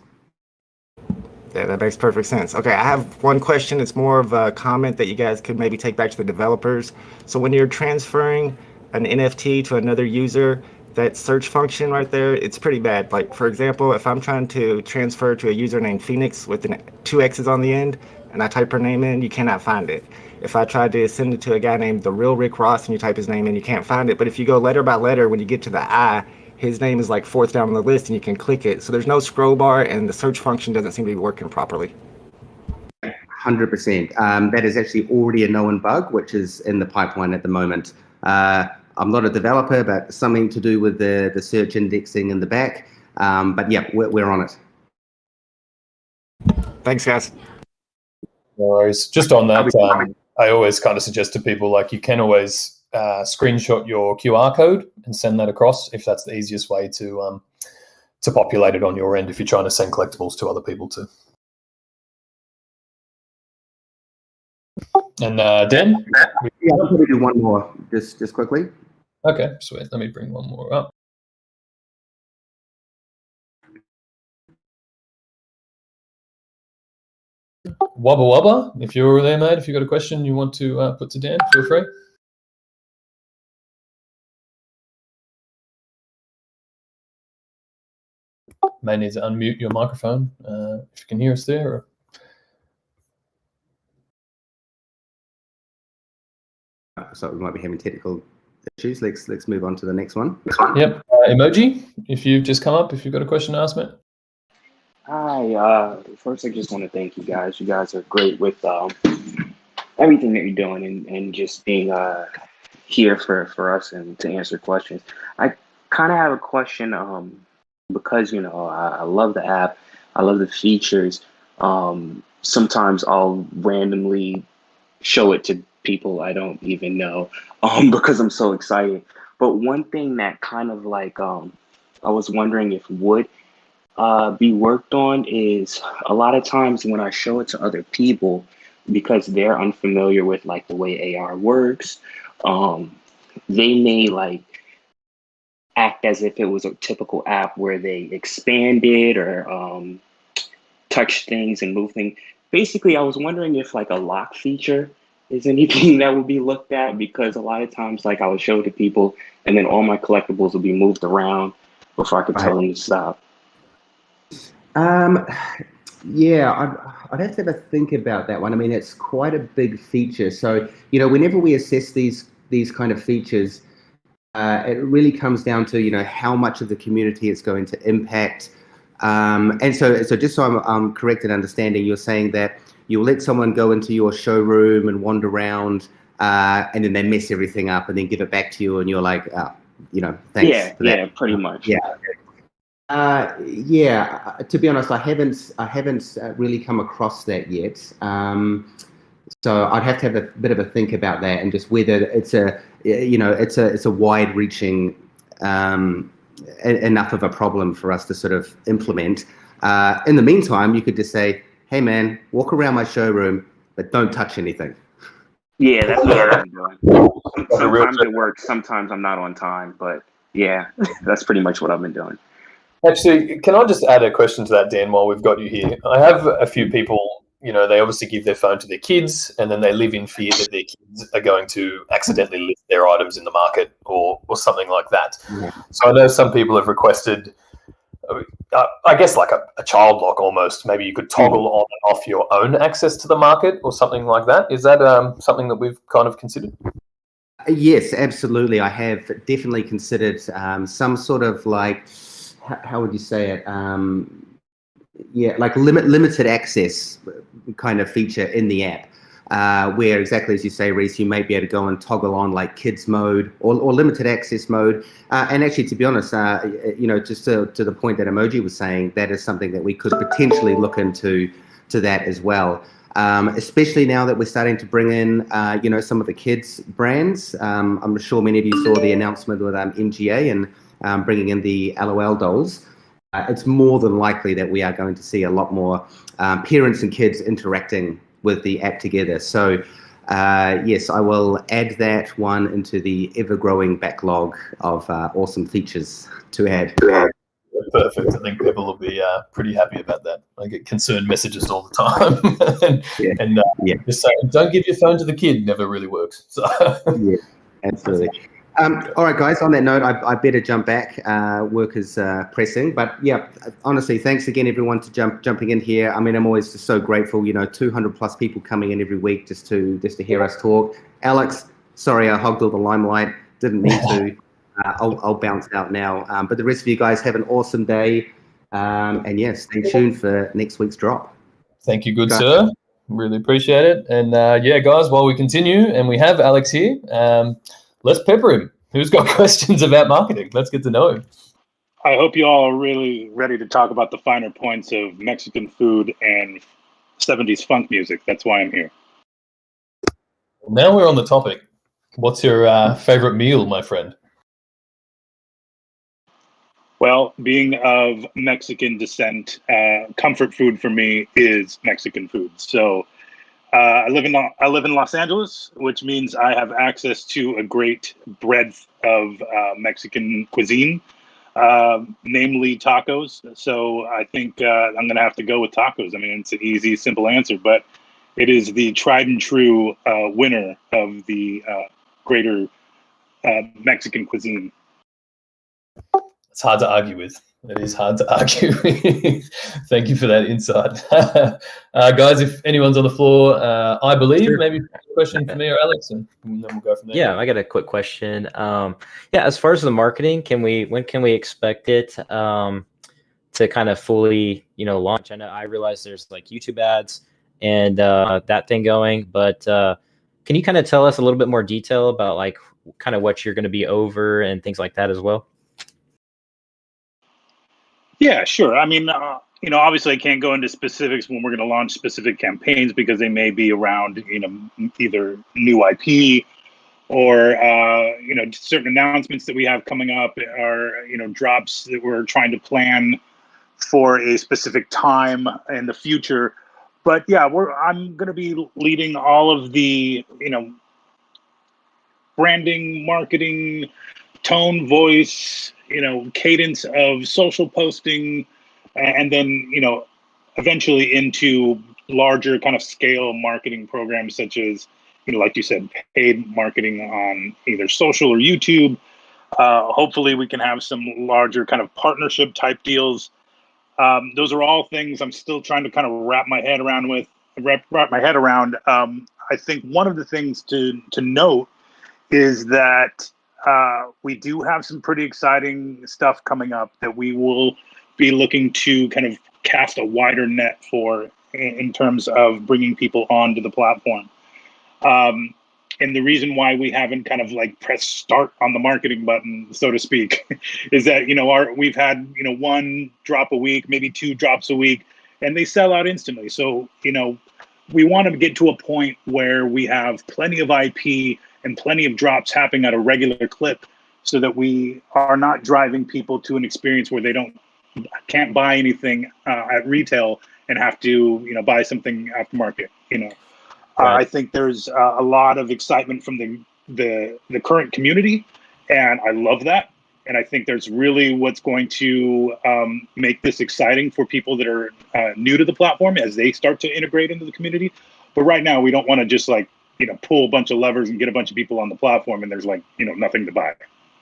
Yeah, that makes perfect sense. Okay, I have one question. It's more of a comment that you guys could maybe take back to the developers. So when you're transferring an NFT to another user, that search function right there, it's pretty bad. Like, for example, if I'm trying to transfer to a user named Phoenix with 2 X's on the end, and I type her name in, you cannot find it. If I try to send it to a guy named The Real Rick Ross and you type his name in, you can't find it. But if you go letter by letter, when you get to the I, his name is like 4th down on the list and you can click it. So there's no scroll bar and the search function doesn't seem to be working properly. 100%. That is actually already a known bug, which is in the pipeline at the moment. I'm not a developer, but something to do with the search indexing in the back. But yeah, we're on it. Thanks, guys. No worries. Just on that, I always kind of suggest to people, like, you can always screenshot your QR code and send that across if that's the easiest way to populate it on your end if you're trying to send collectibles to other people too. And Dan? Yeah, I'll probably do one more just quickly. Okay, sweet. Let me bring one more up. Wubba Wubba, if you're there, mate, if you've got a question you want to put to Dan, feel free. May need to unmute your microphone if you can hear us there. Or... So we might be having technical issues. Let's move on to the next one. Yep. Emoji, if you've just come up, if you've got a question to ask, mate. Hi. First, I just want to thank you guys. You guys are great with everything that you're doing and just being here for us and to answer questions. I kind of have a question because, I love the app. I love the features. Sometimes I'll randomly show it to people I don't even know because I'm so excited. But one thing that kind of like I was wondering if would be worked on is a lot of times when I show it to other people, because they're unfamiliar with like the way AR works, they may like act as if it was a typical app where they expand it or touch things and move things. Basically, I was wondering if like a lock feature is anything that would be looked at, because a lot of times like I would show it to people and then all my collectibles would be moved around before I could tell them to stop. Yeah, I'd have to have a think about that one. I mean, it's quite a big feature. So, you know, whenever we assess these kind of features, it really comes down to, you know, how much of the community it's going to impact. And so just so I'm correct in understanding, you're saying that you'll let someone go into your showroom and wander around, and then they mess everything up and then give it back to you, and you're like, oh, you know, thanks for that. Yeah, pretty much. Yeah. Yeah, to be honest, I haven't really come across that yet. So I'd have to have a bit of a think about that, and just whether it's a wide-reaching enough of a problem for us to sort of implement. In the meantime, you could just say, "Hey, man, walk around my showroom, but don't touch anything." Yeah, that's what I've been doing. Sometimes it works, sometimes I'm not on time, but yeah, that's pretty much what I've been doing. Actually, can I just add a question to that, Dan, while we've got you here? I have a few people, you know, they obviously give their phone to their kids, and then they live in fear that their kids are going to accidentally list their items in the market or something like that. So I know some people have requested, I guess, like a child lock almost. Maybe you could toggle on and off your own access to the market or something like that. Is that something that we've kind of considered? Yes, absolutely. I have definitely considered some sort of like, how would you say it? Like limited access kind of feature in the app, where exactly as you say, Reese, you may be able to go and toggle on like kids mode or limited access mode. And actually, to be honest, you know, just to the point that Emoji was saying, that is something that we could potentially look into that as well. Especially now that we're starting to bring in, you know, some of the kids brands. I'm sure many of you saw the announcement with MGA and bringing in the LOL dolls. It's more than likely that we are going to see a lot more parents and kids interacting with the app together. So yes, I will add that one into the ever-growing backlog of awesome features to add. Perfect. I think people will be pretty happy about that. I get concerned messages all the time. and just saying, don't give your phone to the kid never really works. So. Yeah, absolutely. All right, guys, on that note, I better jump back. Work is pressing. But yeah, honestly, thanks again, everyone, to jumping in here. I mean, I'm always just so grateful, you know, 200 plus people coming in every week just to hear us talk. Alex, sorry, I hogged all the limelight. Didn't mean to. I'll bounce out now. But the rest of you guys have an awesome day. And yeah, stay tuned for next week's drop. Thank you, good sir. Really appreciate it. And yeah, guys, while we continue, and we have Alex here, let's pepper him. Who's got questions about marketing? Let's get to know him. I hope you all are really ready to talk about the finer points of Mexican food and 70s funk music. That's why I'm here. Now we're on the topic. What's your favorite meal, my friend? Well, being of Mexican descent, comfort food for me is Mexican food. So I live in Los Angeles, which means I have access to a great breadth of Mexican cuisine, namely tacos. So I think I'm going to have to go with tacos. I mean, it's an easy, simple answer, but it is the tried and true winner of the greater Mexican cuisine. It's hard to argue with. It is hard to argue with. Thank you for that insight. Guys, if anyone's on the floor, I believe, maybe a question for me or Alex, and then we'll go from there. Yeah, I got a quick question. Yeah, as far as the marketing, when can we expect it to kind of fully, you know, launch? I know I realize there's like YouTube ads and that thing going, but can you kind of tell us a little bit more detail about like kind of what you're going to be over and things like that as well? Yeah, sure. I mean, you know, obviously I can't go into specifics when we're going to launch specific campaigns because they may be around, you know, either new IP or, you know, certain announcements that we have coming up or, you know, drops that we're trying to plan for a specific time in the future. But yeah, I'm going to be leading all of the, you know, branding, marketing, tone, voice, you know, cadence of social posting, and then, you know, eventually into larger kind of scale marketing programs, such as, like you said, paid marketing on either social or YouTube. Hopefully we can have some larger kind of partnership type deals. Those are all things I'm still trying to kind of wrap my head around. I think one of the things to note is that we do have some pretty exciting stuff coming up that we will be looking to kind of cast a wider net for in terms of bringing people onto the platform. And the reason why we haven't kind of like pressed start on the marketing button, so to speak, is that, we've had, one drop a week, maybe 2 drops a week, and they sell out instantly. So, we want to get to a point where we have plenty of IP and plenty of drops happening at a regular clip, so that we are not driving people to an experience where they can't buy anything at retail and have to, buy something aftermarket. I think there's a lot of excitement from the current community, and I love that. And I think there's really what's going to make this exciting for people that are new to the platform as they start to integrate into the community. But right now, we don't want to just pull a bunch of levers and get a bunch of people on the platform and there's nothing to buy.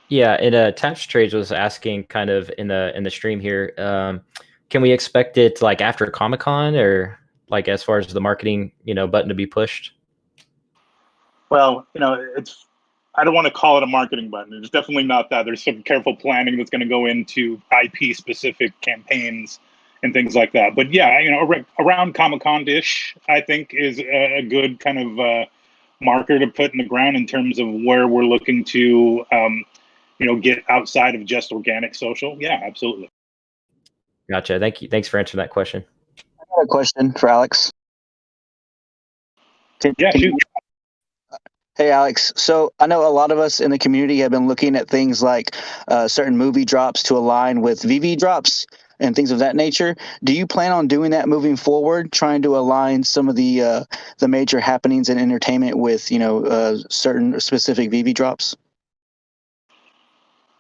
Yeah, and Taps Trades was asking kind of in the stream here, can we expect it like after Comic-Con, or like as far as the marketing, button to be pushed? Well, I don't want to call it a marketing button. It's definitely not that. There's some careful planning that's going to go into IP specific campaigns and things like that. But yeah, around Comic-Con-ish, I think is a good kind of marker to put in the ground in terms of where we're looking to, get outside of just organic social. Yeah, absolutely. Gotcha. Thank you. Thanks for answering that question. I got a question for Alex. Shoot. Hey, Alex. So I know a lot of us in the community have been looking at things like certain movie drops to align with Veve drops and things of that nature. Do you plan on doing that moving forward, trying to align some of the major happenings in entertainment with, certain specific Veve drops?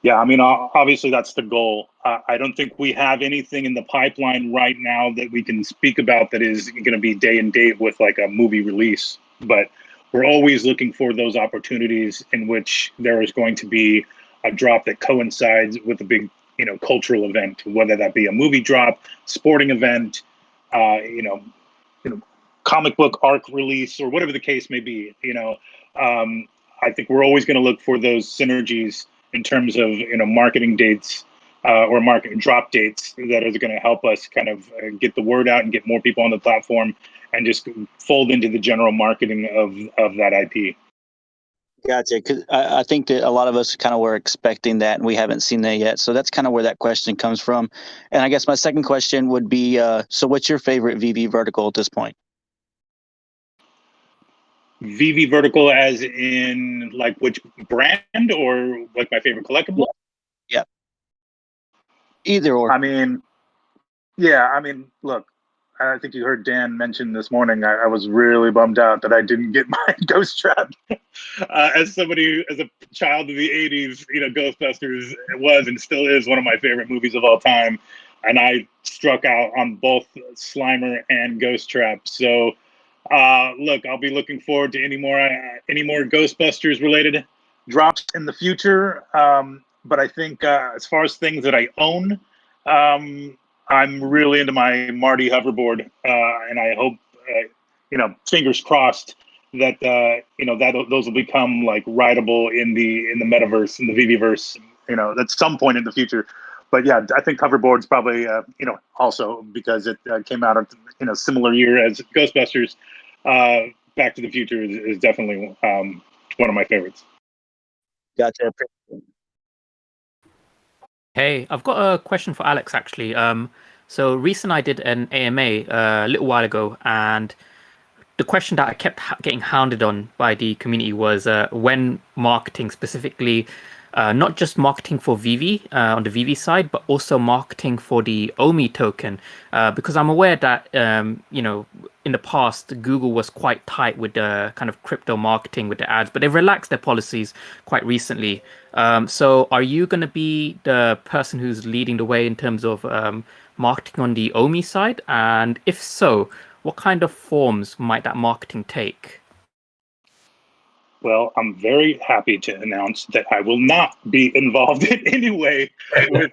Yeah, I mean, obviously that's the goal. I don't think we have anything in the pipeline right now that we can speak about that is going to be day and date with like a movie release. But we're always looking for those opportunities in which there is going to be a drop that coincides with a big, cultural event, whether that be a movie drop, sporting event, comic book arc release, or whatever the case may be. I think we're always going to look for those synergies in terms of marketing dates or market drop dates that are going to help us kind of get the word out and get more people on the platform and just fold into the general marketing of that IP. Gotcha. Because I think that a lot of us kind of were expecting that, and we haven't seen that yet. So that's kind of where that question comes from. And I guess my second question would be, so what's your favorite Veve vertical at this point? Veve vertical as in like which brand, or like my favorite collectible? Yeah. Either or. I mean, look, I think you heard Dan mention this morning, I was really bummed out that I didn't get my Ghost Trap. As a child of the 80s, Ghostbusters was and still is one of my favorite movies of all time. And I struck out on both Slimer and Ghost Trap. So, look, I'll be looking forward to any more Ghostbusters related drops in the future. But I think as far as things that I own, I'm really into my Marty hoverboard, and I hope, fingers crossed that that those will become like rideable in the metaverse, in the Veveverse, at some point in the future. But yeah, I think hoverboard's probably also because it came out in a similar year as Ghostbusters. Back to the Future is definitely one of my favorites. Gotcha. Hey, I've got a question for Alex, actually. So recently I did an AMA a little while ago, and the question that I kept getting hounded on by the community was when marketing, specifically, not just marketing for Veve on the Veve side, but also marketing for the Omi token, because I'm aware that in the past Google was quite tight with the kind of crypto marketing with the ads, but they've relaxed their policies quite recently. So are you going to be the person who's leading the way in terms of marketing on the Omi side? And if so, what kind of forms might that marketing take? Well, I'm very happy to announce that I will not be involved in any way with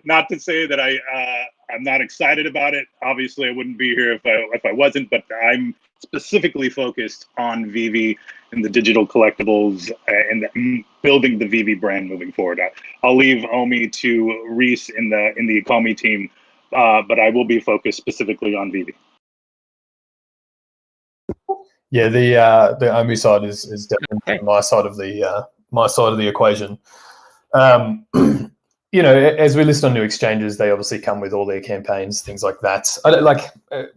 not to say that I'm not excited about it. Obviously, I wouldn't be here if I wasn't. But I'm specifically focused on Veve and the digital collectibles and building the Veve brand moving forward. I'll leave Omi to Reese in the Ecomi team, but I will be focused specifically on Veve. Yeah, the Omi side is definitely my side of the equation. You know, as we list on new exchanges, they obviously come with all their campaigns, things like that.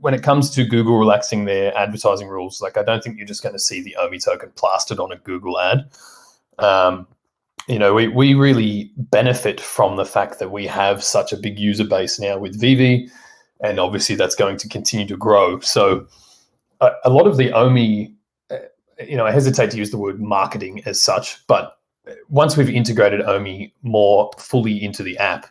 When it comes to Google relaxing their advertising rules, I don't think you're just going to see the Omi token plastered on a Google ad. You know, we really benefit from the fact that we have such a big user base now with Veve, and obviously that's going to continue to grow. So a lot of the Omi, you know, I hesitate to use the word marketing as such, but once we've integrated Omi more fully into the app,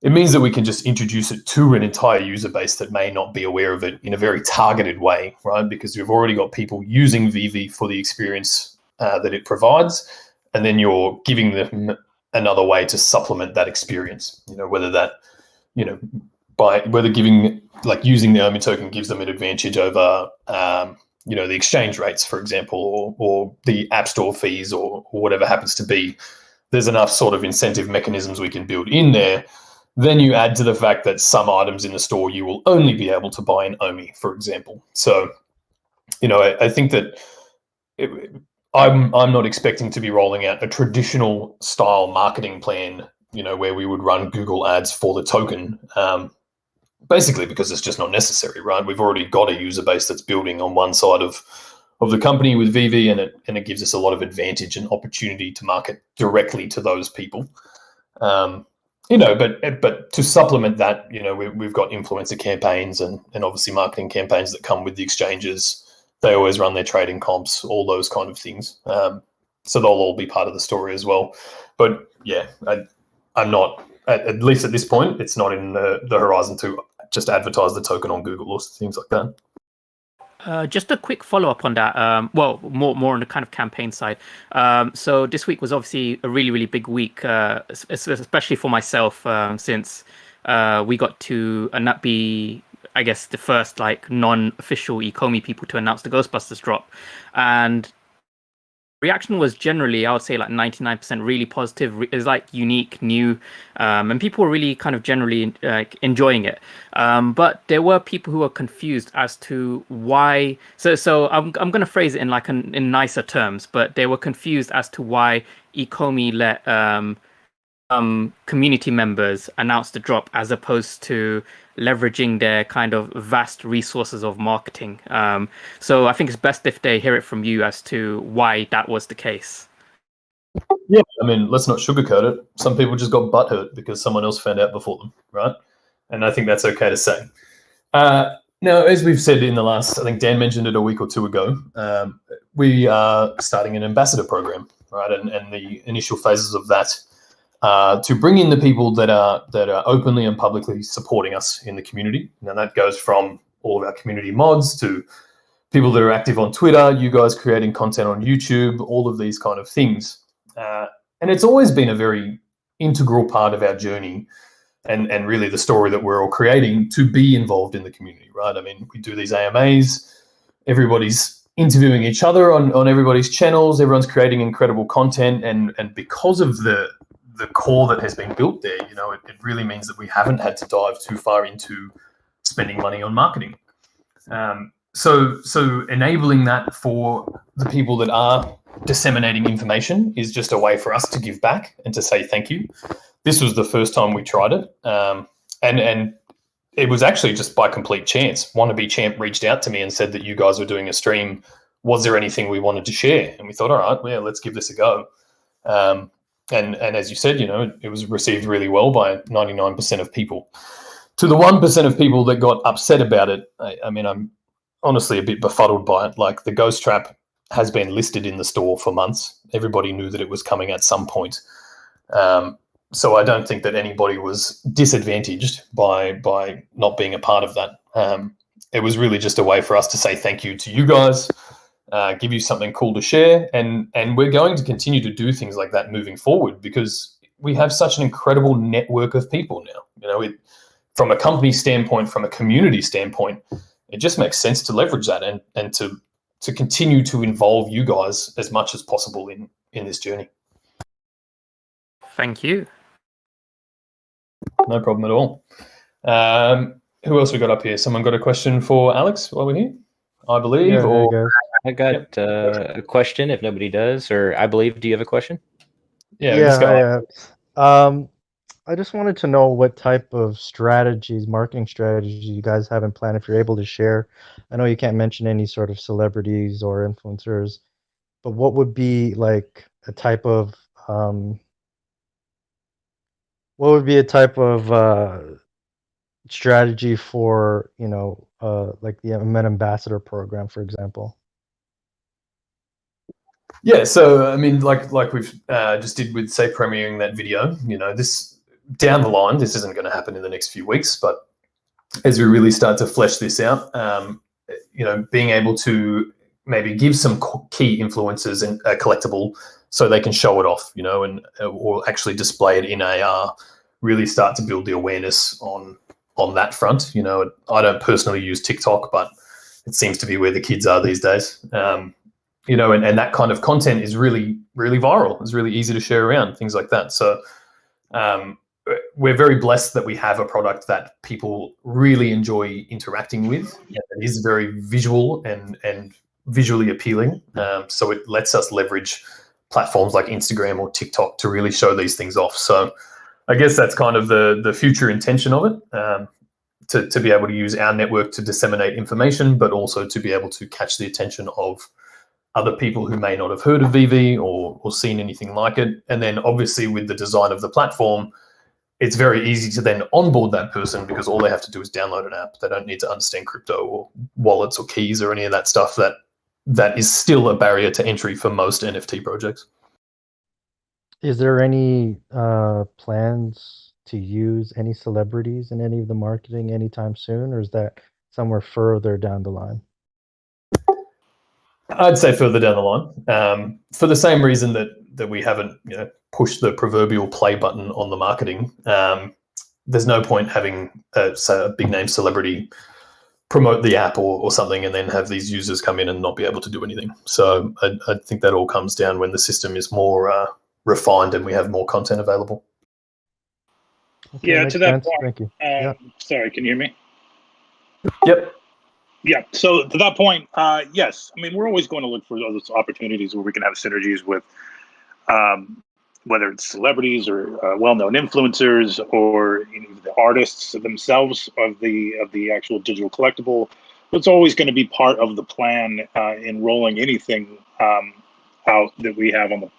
it means that we can just introduce it to an entire user base that may not be aware of it in a very targeted way, right? Because we've already got people using Veve for the experience that it provides, and then you're giving them another way to supplement that experience. You know, whether that, you know, using the Omi token gives them an advantage over you know, the exchange rates, for example, or the app store fees, or whatever happens to be. There's enough sort of incentive mechanisms we can build in there. Then you add to the fact that some items in the store you will only be able to buy in Omi, for example. So, you know, I think that I'm not expecting to be rolling out a traditional style marketing plan, you know, where we would run Google ads for the token. Basically because it's just not necessary, right? We've already got a user base that's building on one side of the company with Veve, and it gives us a lot of advantage and opportunity to market directly to those people. You know, but to supplement that, you know, we've got influencer campaigns and obviously marketing campaigns that come with the exchanges. They always run their trading comps, all those kind of things. So they'll all be part of the story as well. But yeah, I'm not, at least at this point, it's not in the horizon to just advertise the token on Google or things like that. Just a quick follow-up on that. Well, more on the kind of campaign side. So this week was obviously a really, really big week, especially for myself, since we got to be, I guess, the first non-official Ecomi people to announce the Ghostbusters drop. And reaction was generally, I would say, 99% really positive. It's unique, new, and people were really kind of generally enjoying it. But there were people who were confused as to why. So I'm going to phrase it in nicer terms, but they were confused as to why Ecomi let community members announce the drop as opposed to leveraging their kind of vast resources of marketing. So I think it's best if they hear it from you as to why that was the case. Yeah, I mean, let's not sugarcoat it. Some people just got butthurt because someone else found out before them, right? And I think that's okay to say. Now, as we've said in the last, I think Dan mentioned it a week or two ago, we are starting an ambassador program, right? And the initial phases of that to bring in the people that are openly and publicly supporting us in the community. Now that goes from all of our community mods to people that are active on Twitter, you guys creating content on YouTube, all of these kind of things. And it's always been a very integral part of our journey and really the story that we're all creating to be involved in the community, right? I mean, we do these AMAs, everybody's interviewing each other on everybody's channels, everyone's creating incredible content, and because of the core that has been built there, you know, it really means that we haven't had to dive too far into spending money on marketing. So enabling that for the people that are disseminating information is just a way for us to give back and to say thank you. This was the first time we tried it, and it was actually just by complete chance. Wannabe Champ reached out to me and said that you guys were doing a stream. Was there anything we wanted to share? And we thought, all right, well, let's give this a go. And as you said, you know, it was received really well by 99% of people. To the 1% of people that got upset about it, I mean, I'm honestly a bit befuddled by it. Like, the Ghost Trap has been listed in the store for months. Everybody knew that it was coming at some point. so I don't think that anybody was disadvantaged by not being a part of that. It was really just a way for us to say thank you to you guys, give you something cool to share, and we're going to continue to do things like that moving forward because we have such an incredible network of people now. From a company standpoint, from a community standpoint, it just makes sense to leverage that and to continue to involve you guys as much as possible in this journey. Thank you. No problem at all. Who else we got up here? Someone got a question for Alex while we're here, I believe. Yeah, or I got a question if nobody does, or I believe, do you have a question? Yeah, I just wanted to know what type of marketing strategies you guys have in plan, if you're able to share. I know you can't mention any sort of celebrities or influencers, but what would be like a type of strategy for, like the Met Ambassador program, for example? Yeah, so I mean, like we've just did with, say, premiering that video. This down the line, this isn't going to happen in the next few weeks, but as we really start to flesh this out, being able to maybe give some key influencers a collectible so they can show it off, or actually display it in AR, really start to build the awareness on that front. I don't personally use TikTok, but it seems to be where the kids are these days. And that kind of content is really, really viral. It's really easy to share around, things like that. So we're very blessed that we have a product that people really enjoy interacting with. It is very visual and visually appealing. So it lets us leverage platforms like Instagram or TikTok to really show these things off. So I guess that's kind of the future intention of it, to be able to use our network to disseminate information, but also to be able to catch the attention of other people who may not have heard of Veve or seen anything like it. And then obviously with the design of the platform, it's very easy to then onboard that person because all they have to do is download an app. They don't need to understand crypto or wallets or keys or any of that stuff that is still a barrier to entry for most NFT projects. Is there any plans to use any celebrities in any of the marketing anytime soon, or is that somewhere further down the line? I'd say further down the line, for the same reason that we haven't pushed the proverbial play button on the marketing. There's no point having a big name celebrity promote the app or something and then have these users come in and not be able to do anything. So I think that all comes down when the system is more refined and we have more content available. Okay, Yeah, to that sense. point. Thank you. Sorry, can you hear me? Yep. Yeah. So to that point, yes. I mean, we're always going to look for those opportunities where we can have synergies with, whether it's celebrities or well-known influencers or the artists themselves of the actual digital collectible. It's always going to be part of the plan in rolling anything out that we have on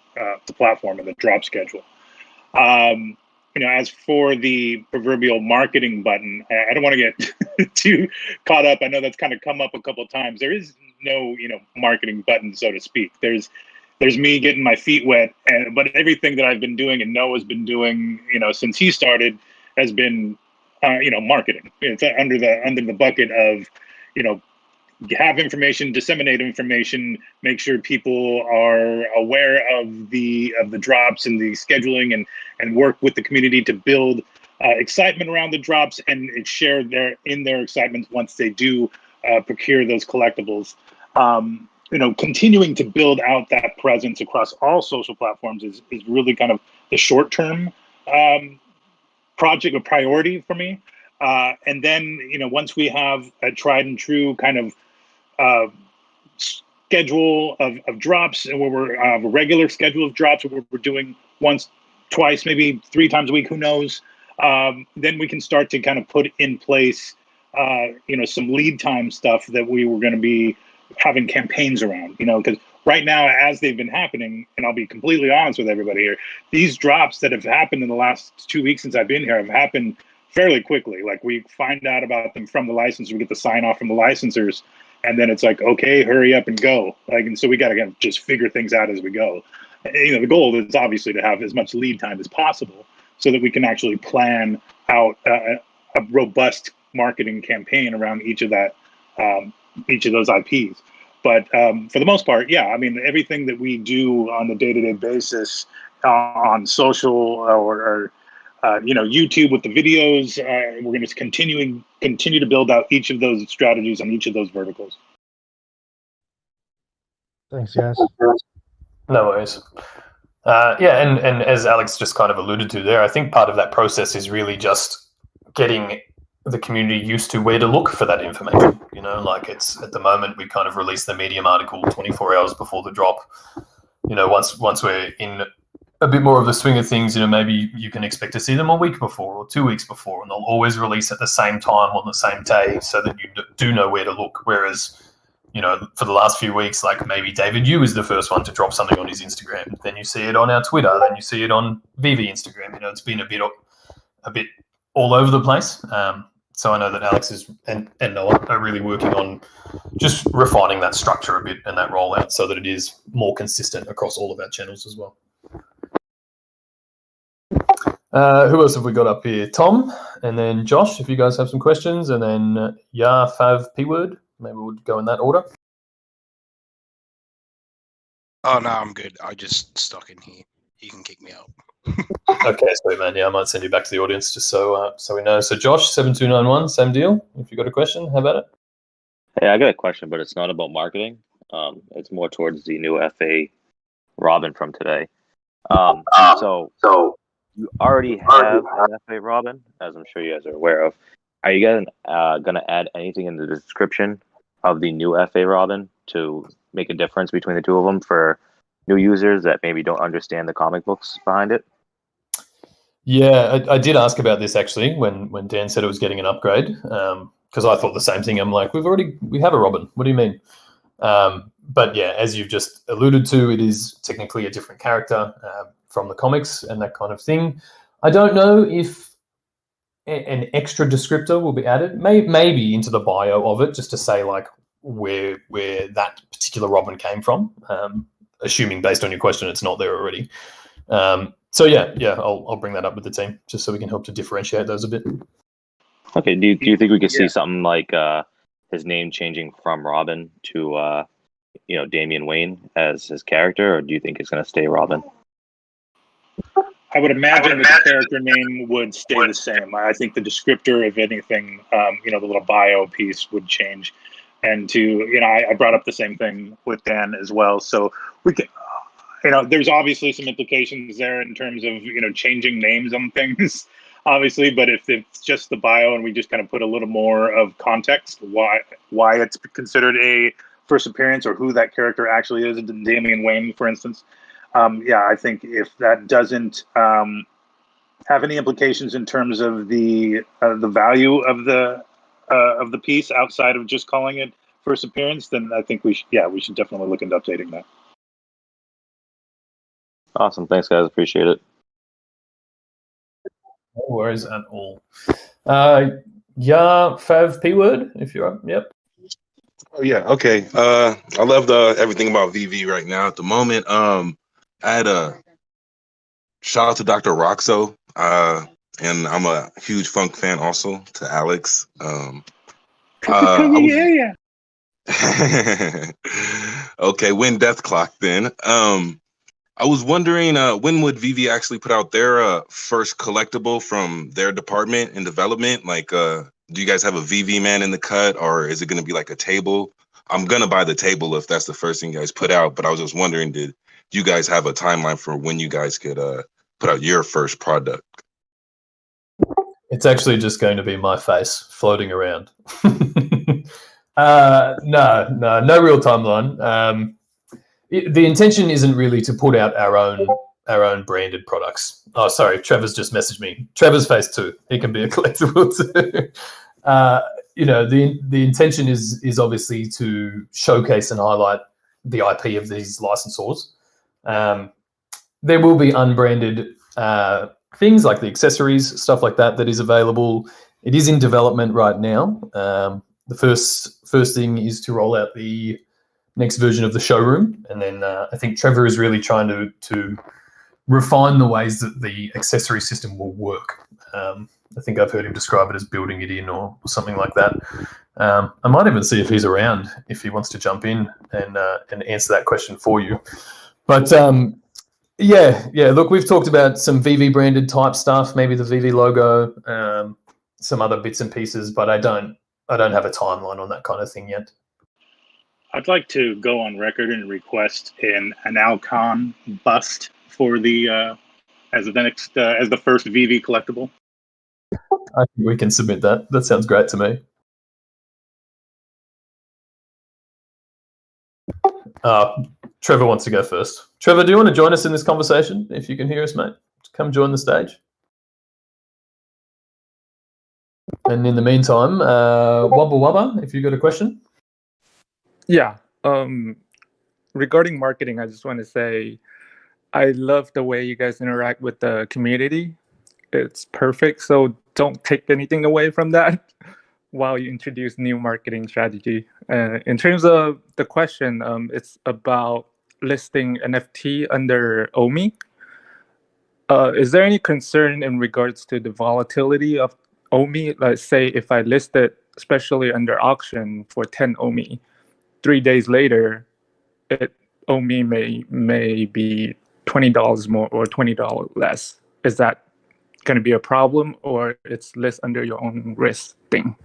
the platform and the drop schedule. As for the proverbial marketing button, I don't want to get too caught up. I know that's kind of come up a couple of times. There is no, marketing button, so to speak. There's me getting my feet wet, but everything that I've been doing and Noah's been doing, since he started, has been, marketing. It's under the bucket of, have information, disseminate information, make sure people are aware of the drops and the scheduling, and work with the community to build excitement around the drops and share their excitement once they do procure those collectibles. Continuing to build out that presence across all social platforms is really kind of the short-term project or priority for me. And then, once we have a tried and true kind of schedule of drops, and where we're a regular schedule of drops, where we're doing once, twice, maybe 3 times a week, who knows, then we can start to kind of put in place, some lead time stuff that we were going to be having campaigns around, because right now, as they've been happening, and I'll be completely honest with everybody here, these drops that have happened in the last 2 weeks since I've been here have happened fairly quickly. Like, we find out about them from the licenser, we get the sign off from the licensors, and then it's like, okay, hurry up and go. And so we got to just figure things out as we go. The goal is obviously to have as much lead time as possible, so that we can actually plan out a robust marketing campaign around each of those IPs. But for the most part, yeah, I mean, everything that we do on the day-to-day basis on social or YouTube with the videos, we're going to continue to build out each of those strategies on each of those verticals. Thanks, guys. No worries. Yeah, and as Alex just kind of alluded to there, I think part of that process is really just getting the community used to where to look for that information. Like it's at the moment we kind of release the Medium article 24 hours before the drop. Once we're in a bit more of the swing of things, maybe you can expect to see them a week before or 2 weeks before, and they'll always release at the same time on the same day so that you do know where to look. Whereas, for the last few weeks, like maybe David Yu is the first one to drop something on his Instagram. Then you see it on our Twitter. Then you see it on Veve Instagram. It's been a bit all over the place. So I know that Alex and Noah are really working on just refining that structure a bit and that rollout so that it is more consistent across all of our channels as well. Who else have we got up here? Tom, and then Josh, if you guys have some questions, and then Fav, P-word. Maybe we'll go in that order. Oh, no, I'm good. I just stuck in here. You can kick me out. Okay, sweet, man. Yeah, I might send you back to the audience just so we know. So Josh, 7291, same deal. If you got a question, how about it? Hey, I got a question, but it's not about marketing. It's more towards the new FA Robin from today. So you already have an FA Robin, as I'm sure you guys are aware of. Are you guys going to add anything in the description of the new FA Robin to make a difference between the two of them for new users that maybe don't understand the comic books behind it? Yeah, I did ask about this actually when Dan said it was getting an upgrade, because I thought the same thing. I'm like, we have a Robin. What do you mean? But yeah, as you've just alluded to, it is technically a different character from the comics and that kind of thing. I don't know if an extra descriptor will be added, maybe into the bio of it, just to say like where that particular Robin came from. Assuming based on your question, it's not there already. So yeah, I'll bring that up with the team just so we can help to differentiate those a bit. Okay. Do you think we could see something like his name changing from Robin to Damian Wayne as his character, or do you think it's going to stay Robin? I would imagine the character name would stay the same. I think the descriptor, if anything, the little bio piece would change. And I brought up the same thing with Dan as well. So we can, there's obviously some implications there in terms of, changing names on things, obviously. But if it's just the bio and we just kind of put a little more of context, why it's considered a first appearance or who that character actually is, Damian Wayne, for instance. I think if that doesn't have any implications in terms of the value of the piece outside of just calling it first appearance, then I think we should definitely look into updating that. Awesome, thanks guys, appreciate it. No worries at all. Fav, P-word, if you're up. Yep. Oh yeah, okay. I love everything about Veve right now at the moment. I had a shout out to Dr. Roxo, and I'm a huge funk fan also, to Alex. Okay, when Death Clock then. I was wondering when would Veve actually put out their first collectible from their department in development? Like, do you guys have a Veve man in the cut, or is it going to be like a table? I'm going to buy the table if that's the first thing you guys put out, but I was just wondering, did you guys have a timeline for when you guys could put out your first product? It's actually just going to be my face floating around. No real timeline. The intention isn't really to put out our own branded products. Oh, sorry, Trevor's just messaged me. Trevor's face too. He can be a collectible too. The intention is obviously to showcase and highlight the IP of these licensors. There will be unbranded things like the accessories, stuff like that is available. It is in development right now. The first thing is to roll out the next version of the showroom, and then I think Trevor is really trying to refine the ways that the accessory system will work. I think I've heard him describe it as building it in or something like that. I might even see if he's around, if he wants to jump in and answer that question for you. But yeah. Look, we've talked about some Veve branded type stuff, maybe the Veve logo, some other bits and pieces, but I don't have a timeline on that kind of thing yet. I'd like to go on record and request an Alcon bust for the as the first Veve collectible. I think we can submit that. That sounds great to me. Trevor wants to go first. Trevor, do you want to join us in this conversation? If you can hear us, mate, come join the stage. And in the meantime, Wubba Wubba, if you got a question. Yeah. Regarding marketing, I just want to say I love the way you guys interact with the community. It's perfect. So don't take anything away from that while you introduce new marketing strategy. In terms of the question, it's about listing NFT under Omi. Is there any concern in regards to the volatility of Omi? Let's say if I list it, especially under auction for 10 Omi, 3 days later, Omi may be $20 more or $20 less. Is that going to be a problem, or it's list under your own risk thing?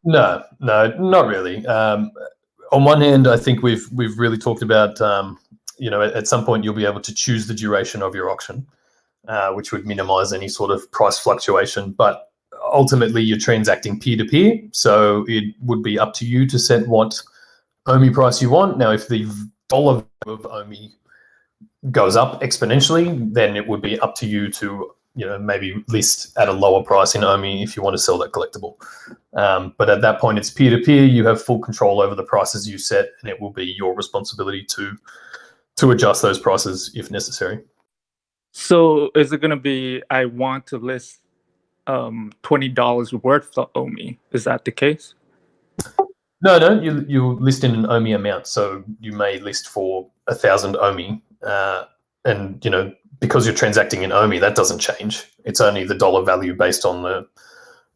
No, not really. On one hand, I think we've really talked about, at some point you'll be able to choose the duration of your auction, which would minimize any sort of price fluctuation. But ultimately, you're transacting peer-to-peer, so it would be up to you to set what Omi price you want. Now, if the dollar of Omi goes up exponentially, then it would be up to you to maybe list at a lower price in Omi if you want to sell that collectible. But at that point, it's peer-to-peer. You have full control over the prices you set, and it will be your responsibility to adjust those prices if necessary. So is it going to be, I want to list $20 worth of Omi? Is that the case? No, you list in an Omi amount. So you may list for 1,000 Omi, and because you're transacting in Omi, that doesn't change. It's only the dollar value based on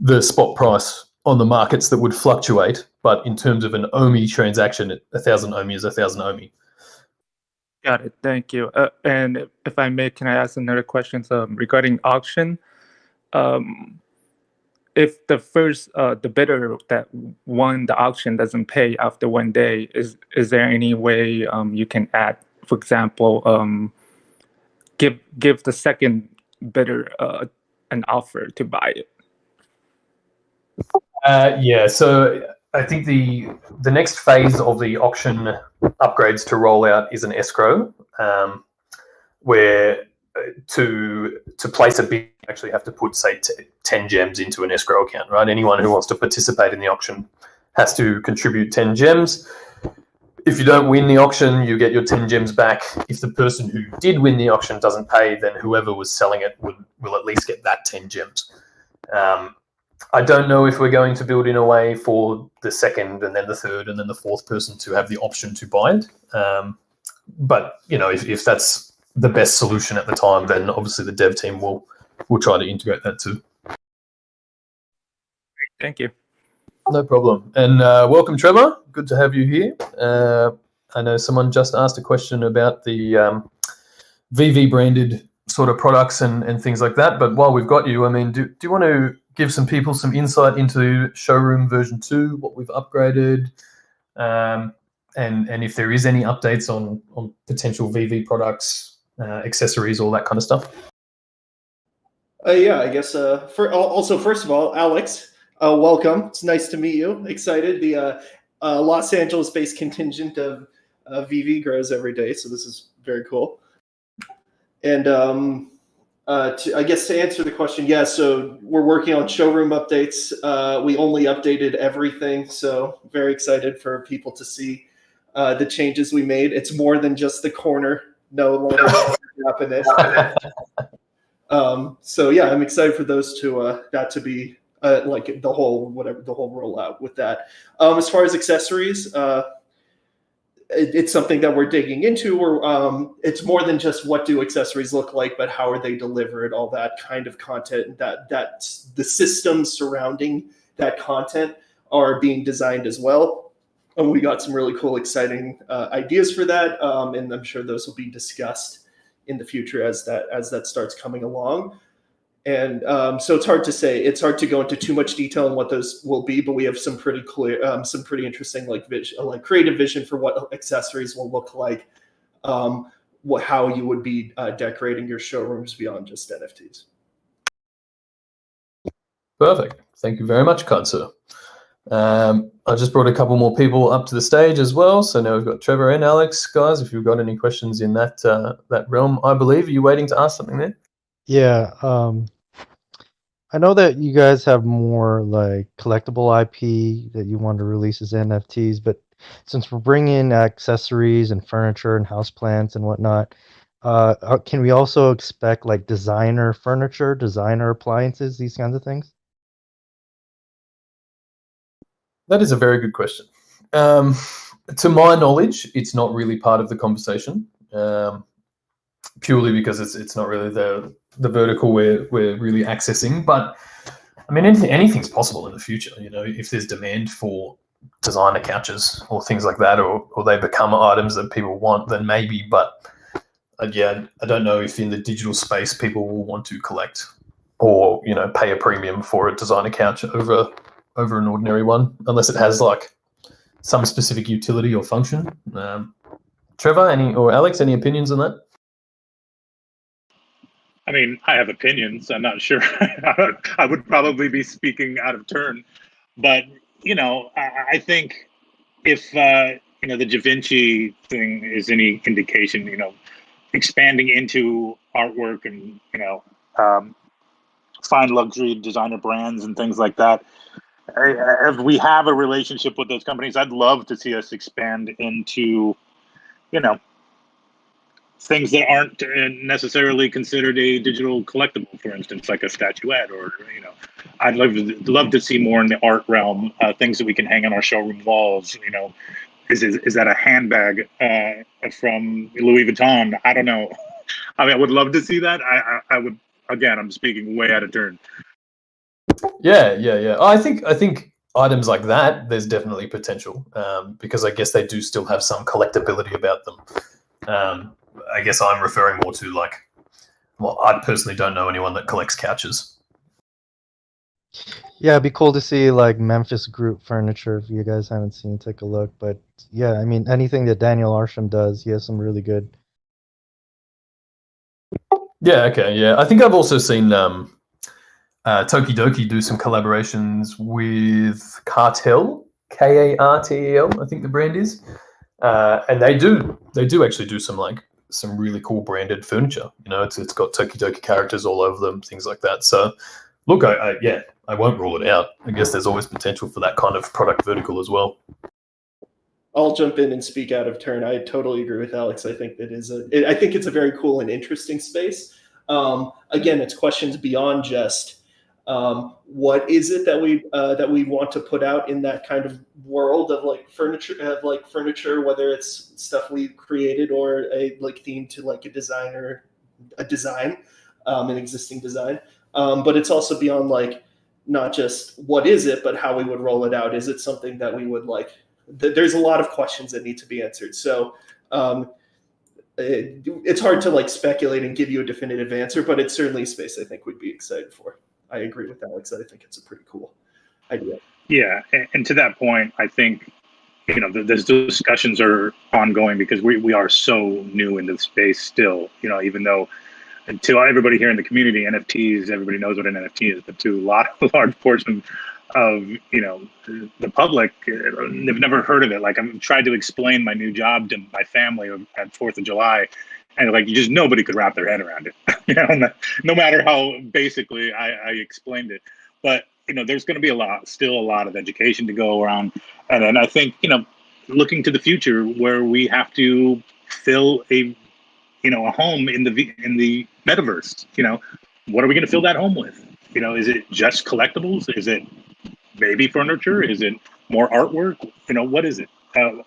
the spot price on the markets that would fluctuate. But in terms of an Omi transaction, 1,000 Omi is 1,000 Omi. Got it. Thank you. And if I may, can I ask another question regarding auction? If the bidder that won the auction doesn't pay after 1 day, is there any way you can add, for example, give the second bidder an offer to buy it? Yeah, so I think the next phase of the auction upgrades to roll out is an escrow, where to place a bid, you actually have to put, say, 10 gems into an escrow account, right? Anyone who wants to participate in the auction has to contribute 10 gems. If you don't win the auction, you get your 10 gems back. If the person who did win the auction doesn't pay, then whoever was selling it will at least get that 10 gems. I don't know if we're going to build in a way for the second and then the third and then the fourth person to have the option to buy it. But, if that's the best solution at the time, then obviously the dev team will try to integrate that too. Thank you. No problem. And welcome, Trevor. Good to have you here. I know someone just asked a question about the Veve branded sort of products and things like that. But while we've got you, I mean, do you want to give some people some insight into Showroom version 2, what we've upgraded, and if there is any updates on potential Veve products, accessories, all that kind of stuff? Yeah, I guess. First of all, Alex, welcome. It's nice to meet you. Excited. The Los Angeles-based contingent of Veve grows every day, so this is very cool. And I guess to answer the question, yeah, so we're working on showroom updates. We only updated everything, so very excited for people to see the changes we made. It's more than just the corner. No longer happiness. So yeah, I'm excited for those that to be like the whole rollout with that. As far as accessories, it's something that we're digging into. It's more than just what do accessories look like, but how are they delivered, all that kind of content, that the systems surrounding that content are being designed as well. And we got some really cool, exciting ideas for that, and I'm sure those will be discussed in the future as that starts coming along. And so it's hard to say. It's hard to go into too much detail on what those will be, but we have some pretty clear, some pretty interesting creative vision for what accessories will look like, how you would be decorating your showrooms beyond just NFTs. Perfect. Thank you very much, Kansu. I just brought a couple more people up to the stage as well. So now we've got Trevor and Alex. Guys, if you've got any questions in that realm, I believe. Are you waiting to ask something there? Yeah. I know that you guys have more like collectible IP that you want to release as NFTs, but since we're bringing accessories and furniture and houseplants and whatnot, can we also expect like designer furniture, designer appliances, these kinds of things? That is a very good question. To my knowledge, it's not really part of the conversation, purely because it's not really the vertical we're really accessing. But I mean, anything's possible in the future. You know, if there's demand for designer couches or things like that, or they become items that people want, then maybe. But again, I don't know if in the digital space people will want to collect or pay a premium for a designer couch over an ordinary one, unless it has like some specific utility or function. Trevor, or Alex, any opinions on that? I mean, I have opinions. I'm not sure. I would probably be speaking out of turn, but I think if the Da Vinci thing is any indication, expanding into artwork and fine luxury designer brands and things like that. If we have a relationship with those companies, I'd love to see us expand into, things that aren't necessarily considered a digital collectible, for instance, like a statuette, or I'd love to see more in the art realm, things that we can hang on our showroom walls. Is that a handbag from Louis Vuitton? I don't know. I mean, I would love to see that. I would. Again, I'm speaking way out of turn. Yeah. I think items like that, there's definitely potential, because I guess they do still have some collectability about them. I guess I'm referring more to I personally don't know anyone that collects couches. Yeah, it'd be cool to see like Memphis Group furniture. If you guys haven't seen, take a look. But yeah, I mean, anything that Daniel Arsham does, he has some really good. Yeah, okay, yeah. I think I've also seen Tokidoki do some collaborations with Cartel, Kartel, I think the brand is, and they do actually do some really cool branded furniture. It's got Tokidoki characters all over them, things like that. So, look, I won't rule it out. I guess there's always potential for that kind of product vertical as well. I'll jump in and speak out of turn. I totally agree with Alex. I think I think it's a very cool and interesting space. Again, it's questions beyond just what is it that we want to put out in that kind of world of furniture, whether it's stuff we created or themed to a design, an existing design. But it's also beyond not just what is it, but how we would roll it out. Is it something that we would like? There's a lot of questions that need to be answered. So it's hard to speculate and give you a definitive answer, but it's certainly a space I think we'd be excited for. I agree with Alex. I think it's a pretty cool idea. Yeah, and to that point, I think those discussions are ongoing because we are so new in the space still. Even though to everybody here in the community, NFTs, everybody knows what an NFT is, but to a large portion of the public, they've never heard of it. I'm trying to explain my new job to my family at 4th of July, and nobody could wrap their head around it. No matter how basically I explained it. But there's going to be still a lot of education to go around, and then I think looking to the future where we have to fill a home in the metaverse. What are we going to fill that home with? Is it just collectibles? Is it maybe furniture? Is it more artwork? What is it?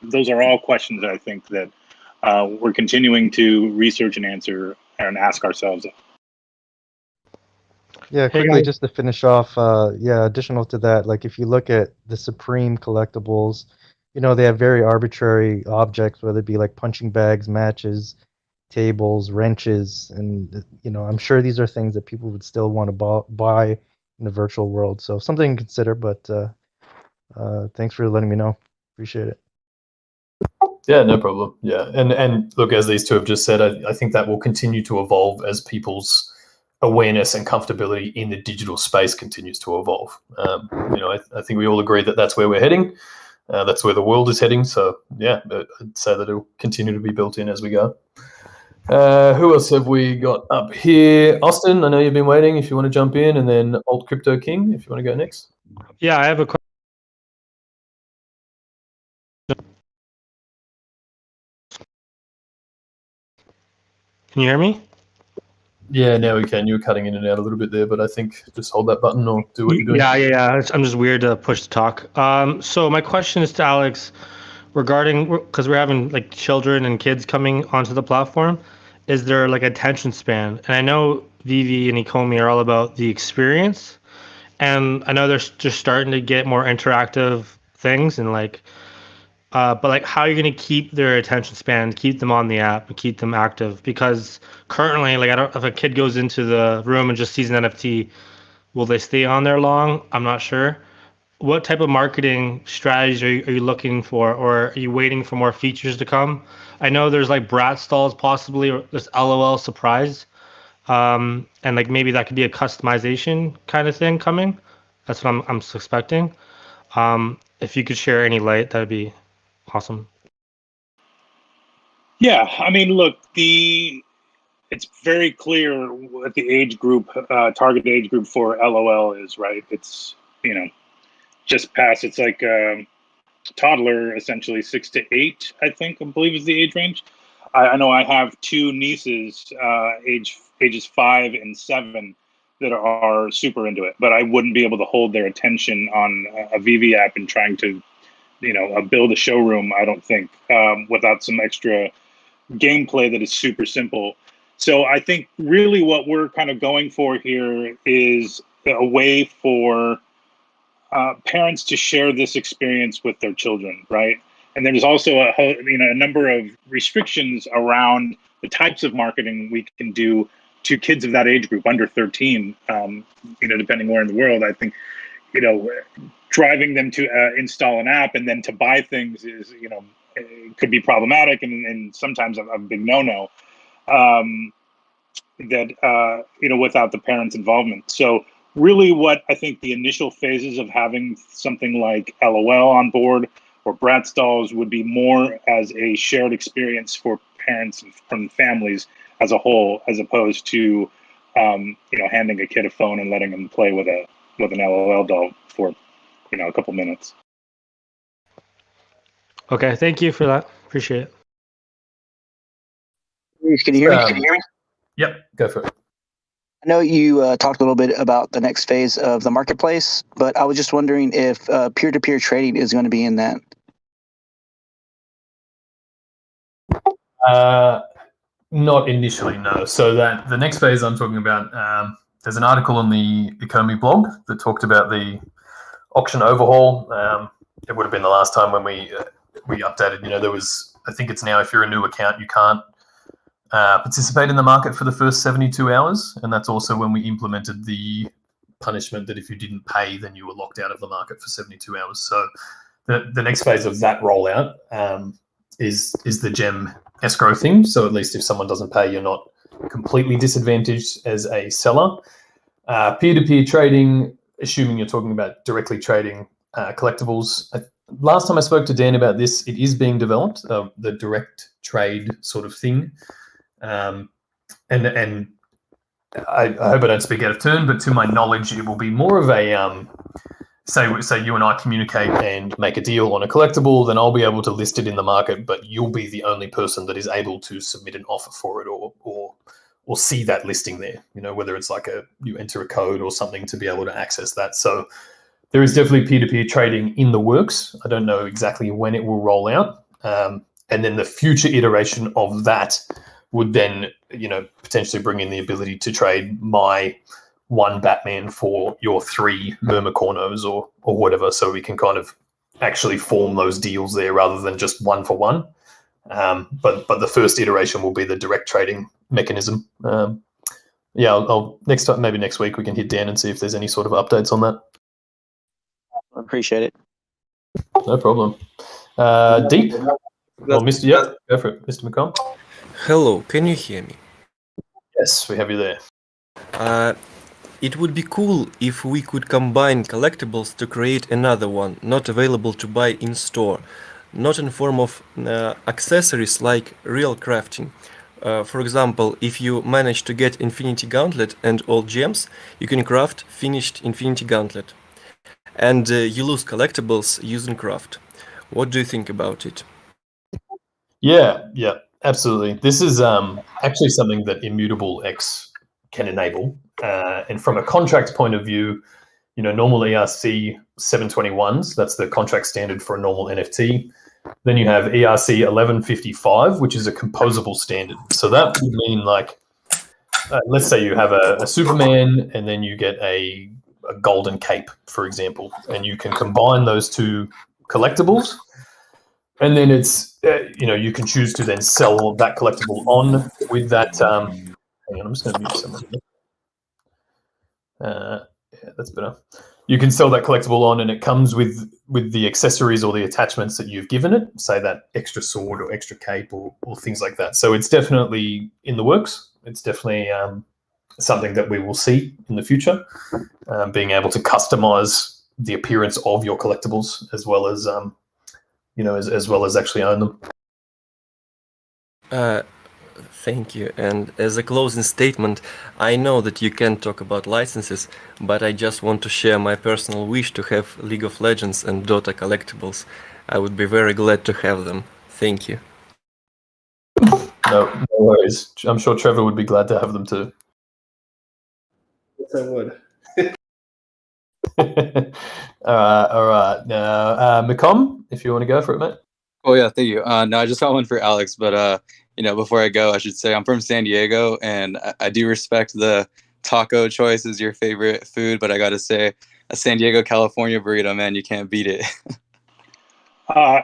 those are all questions that I think that we're continuing to research and answer and ask ourselves. Yeah, Hey, quickly, guys. just to finish off, yeah, additional to that, like if you look at the Supreme collectibles, they have very arbitrary objects, whether it be like punching bags, matches, tables, wrenches, and I'm sure these are things that people would still want to buy in the virtual world. So something to consider, but thanks for letting me know. Appreciate it. Yeah, no problem. Yeah, and look, as these two have just said, I think that will continue to evolve as people's awareness and comfortability in the digital space continues to evolve. I think we all agree that that's where we're heading. That's where the world is heading. So yeah, I'd say that it'll continue to be built in as we go. Who else have we got up here? Austin, I know you've been waiting. If you want to jump in, and then Alt Crypto King, if you want to go next. Yeah, I have a question. Can you hear me? Yeah, now we can. You were cutting in and out a little bit there, but I think just hold that button or do what you're doing. Yeah. I'm just weird to push to talk. So my question is to Alex regarding, because we're having like children and kids coming onto the platform. Is there like attention span? And I know Veve and Ecomi are all about the experience, and I know they're just starting to get more interactive things and like. But like, how are you going to keep their attention span, keep them on the app, and keep them active? Because currently, like, if a kid goes into the room and just sees an NFT, will they stay on there long? I'm not sure. What type of marketing strategies are you looking for, or are you waiting for more features to come? I know there's like Brat stalls possibly, or this LOL surprise, and like maybe that could be a customization kind of thing coming. That's what I'm suspecting. If you could share any light, that'd be awesome. Yeah, I mean, look, it's very clear what the age group, target age group for LOL is, right? It's, just past, it's like toddler, essentially 6 to 8, I believe is the age range. I know I have two nieces, ages 5 and 7, that are super into it, but I wouldn't be able to hold their attention on a Veve app and trying to, build a showroom, I don't think, without some extra gameplay that is super simple. So I think really what we're kind of going for here is a way for parents to share this experience with their children, right? And there's also a number of restrictions around the types of marketing we can do to kids of that age group, under 13. Depending where in the world, I think, driving them to install an app and then to buy things is, it could be problematic, and sometimes a big no-no. Without the parents' involvement. So really what I think the initial phases of having something like LOL on board or Brat stalls would be more as a shared experience for parents and from families as a whole, as opposed to handing a kid a phone and letting them play with an LOL doll for a couple minutes. Okay, thank you for that. Appreciate it. Can you hear me? Yep, go for it. I know you talked a little bit about the next phase of the marketplace, but I was just wondering if peer-to-peer trading is going to be in that. Not initially, no. So that the next phase I'm talking about, there's an article on the Ecomi blog that talked about the Auction Overhaul. It would have been the last time when we updated. There was, I think it's now, if you're a new account, you can't participate in the market for the first 72 hours. And that's also when we implemented the punishment that if you didn't pay, then you were locked out of the market for 72 hours. So the next phase of that rollout is the gem escrow thing. So at least if someone doesn't pay, you're not completely disadvantaged as a seller. Peer-to-peer trading, assuming you're talking about directly trading collectibles. Last time I spoke to Dan about this, it is being developed, the direct trade sort of thing. And I hope I don't speak out of turn, but to my knowledge, it will be more of a say you and I communicate and make a deal on a collectible, then I'll be able to list it in the market, but you'll be the only person that is able to submit an offer for it or see that listing there. Whether it's like you enter a code or something to be able to access that. So there is definitely peer-to-peer trading in the works. I don't know exactly when it will roll out. And then the future iteration of that would then, potentially bring in the ability to trade my 1 Batman for your 3 Mermacornos or whatever, so we can kind of actually form those deals there rather than just 1 for 1. But the first iteration will be the direct trading mechanism. I'll next time, maybe next week, we can hit Dan and see if there's any sort of updates on that. I appreciate it. No problem. Deep? Well, Mr. Yeah, go for it, Mr. McCom. Hello, can you hear me? Yes, we have you there. It would be cool if we could combine collectibles to create another one, not available to buy in store, not in form of accessories like real crafting. For example, if you manage to get Infinity Gauntlet and all gems, you can craft finished Infinity Gauntlet. And you lose collectibles using craft. What do you think about it? Yeah, absolutely. This is actually something that Immutable X can enable. And from a contract point of view, normal ERC 721s, that's the contract standard for a normal NFT. Then you have ERC 1155, which is a composable standard. So that would mean let's say you have a Superman and then you get a golden cape, for example, and you can combine those 2 collectibles. And then it's, you can choose to then sell that collectible on with that. Hang on, I'm just going to mute someone. Yeah, that's better. You can sell that collectible on, and it comes with the accessories or the attachments that you've given it, say that extra sword or extra cape or things like that. So it's definitely in the works. It's definitely something that we will see in the future, being able to customize the appearance of your collectibles as well as as well as actually own them. Thank you. And as a closing statement, I know that you can't talk about licenses, but I just want to share my personal wish to have League of Legends and Dota collectibles. I would be very glad to have them. Thank you. No worries. I'm sure Trevor would be glad to have them too. Yes, I would. All right. Now, Macom, if you want to go for it, mate. Oh yeah, thank you. No, I just got one for Alex, but before I go, I should say I'm from San Diego, and I do respect the taco choice as your favorite food, but I got to say, a San Diego, California burrito, man, you can't beat it.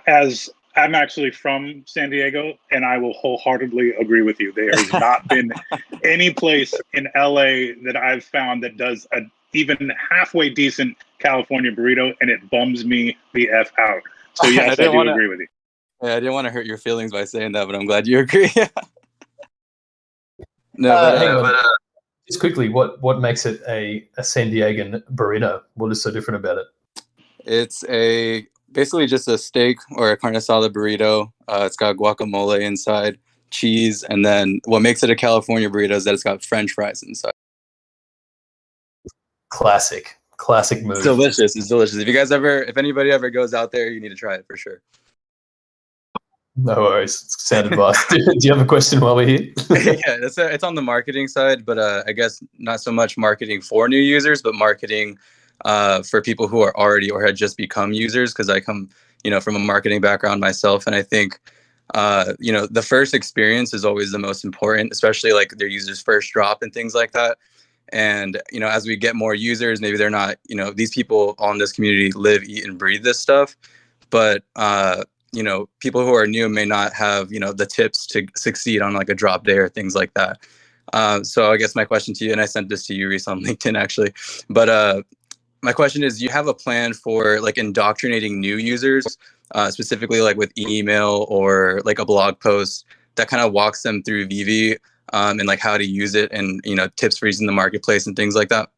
As I'm actually from San Diego, and I will wholeheartedly agree with you. There has not been any place in LA that I've found that does a even halfway decent California burrito, and it bums me the F out. So yes, I do agree with you. Yeah, I didn't want to hurt your feelings by saying that, but I'm glad you agree. Hang on. Just quickly, what makes it a San Diegan burrito? What is so different about it? It's basically just a steak or a carne asada burrito. It's got guacamole inside, cheese, and then what makes it a California burrito is that it's got French fries inside. Classic move. It's delicious. If anybody ever goes out there, you need to try it for sure. No worries. It's sound advice. Do you have a question while we're here? Yeah, it's on the marketing side, but I guess not so much marketing for new users, but marketing for people who are already or had just become users. Because I come, from a marketing background myself, and I think, the first experience is always the most important, especially like their users' first drop and things like that. And as we get more users, maybe they're not, these people on this community live, eat, and breathe this stuff, but people who are new may not have, the tips to succeed on like a drop day or things like that. So I guess my question to you, and I sent this to you recently on LinkedIn actually, but my question is, do you have a plan for like indoctrinating new users, specifically like with email or like a blog post that kind of walks them through Veve and like how to use it and, tips for using the marketplace and things like that?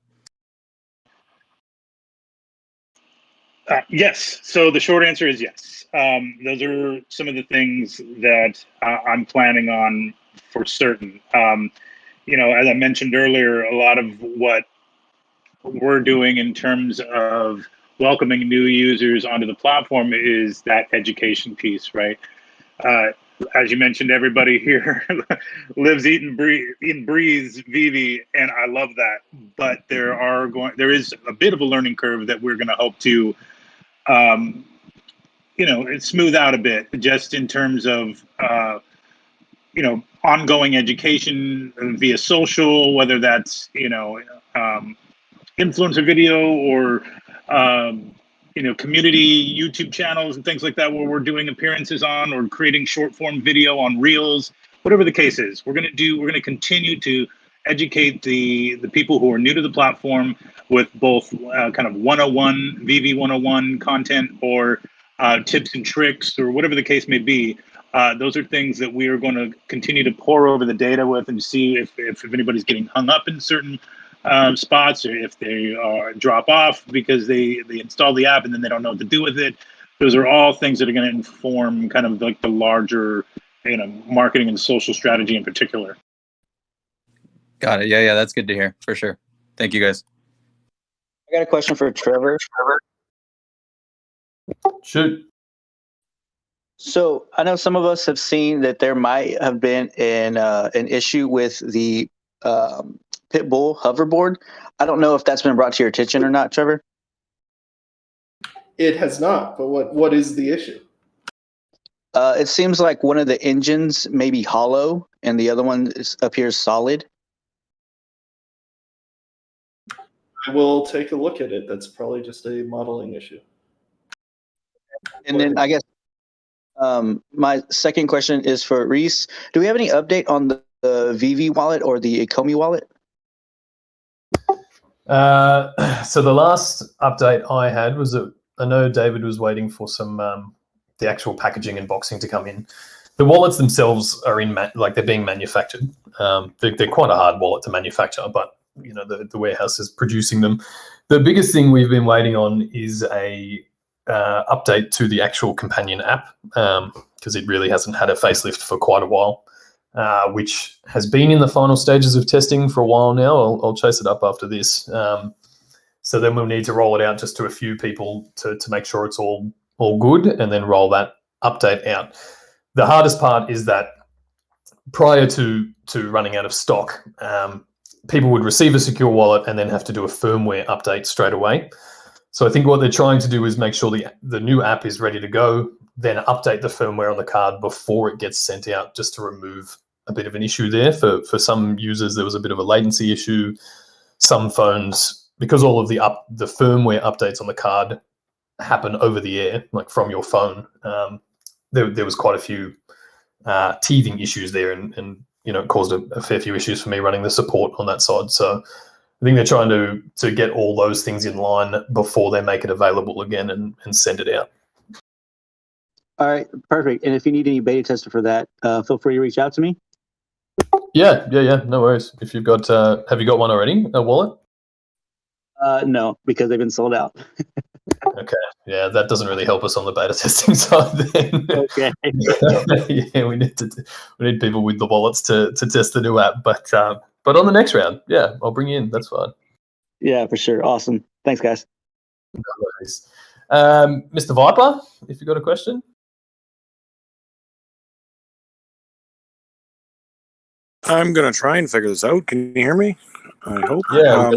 Yes. So the short answer is yes. Those are some of the things that I'm planning on for certain. As I mentioned earlier, a lot of what we're doing in terms of welcoming new users onto the platform is that education piece, right? as you mentioned, everybody here lives, eat, and breathes Veve, and I love that. But there is a bit of a learning curve that we're going to hope to, smooth out a bit, just in terms of, ongoing education via social, whether that's, influencer video or, community YouTube channels and things like that, where we're doing appearances on or creating short form video on Reels, whatever the case is. We're going to continue to educate the people who are new to the platform with both kind of 101 Veve 101 content or tips and tricks or whatever the case may be. Those are things that we are going to continue to pour over the data with and see if anybody's getting hung up in certain spots, or if they drop off because they install the app and then they don't know what to do with it. Those are all things that are going to inform kind of like the larger, marketing and social strategy in particular. Got it. Yeah, that's good to hear for sure. Thank you, guys. I got a question for Trevor. Shoot. So I know some of us have seen that there might have been an issue with the Pitbull hoverboard. I don't know if that's been brought to your attention or not, Trevor. It has not, but what is the issue? It seems like one of the engines may be hollow and the other one appears solid. I will take a look at it. That's probably just a modeling issue. And then I guess my second question is for Reese. Do we have any update on the Veve wallet or the Ecomi wallet? So the last update I had was that I know David was waiting for some the actual packaging and boxing to come in. The wallets themselves are they're being manufactured. They're quite a hard wallet to manufacture, but the warehouse is producing them. The biggest thing we've been waiting on is a update to the actual companion app, because it really hasn't had a facelift for quite a while, which has been in the final stages of testing for a while now. I'll chase it up after this. So then we'll need to roll it out just to a few people to make sure it's all good, and then roll that update out. The hardest part is that prior to running out of stock, people would receive a secure wallet and then have to do a firmware update straight away. So I think what they're trying to do is make sure the new app is ready to go, then update the firmware on the card before it gets sent out, just to remove a bit of an issue there. For some users, there was a bit of a latency issue. Some phones, because all of the firmware updates on the card happen over the air, like from your phone, there was quite a few teething issues there, and it caused a fair few issues for me running the support on that side. So I think they're trying to get all those things in line before they make it available again and send it out. All right, perfect. And if you need any beta tester for that, feel free to reach out to me. Yeah, no worries. If you've got, have you got one already, a wallet? No, because they've been sold out. Okay, yeah, that doesn't really help us on the beta testing side then. Okay. Yeah, we need people with the wallets to test the new app, but on the next round, yeah, I'll bring you in. That's fine. Yeah, for sure. Awesome. Thanks, guys. No worries. Mr. Viper, if you've got a question. I'm going to try and figure this out. Can you hear me? I hope. Yeah.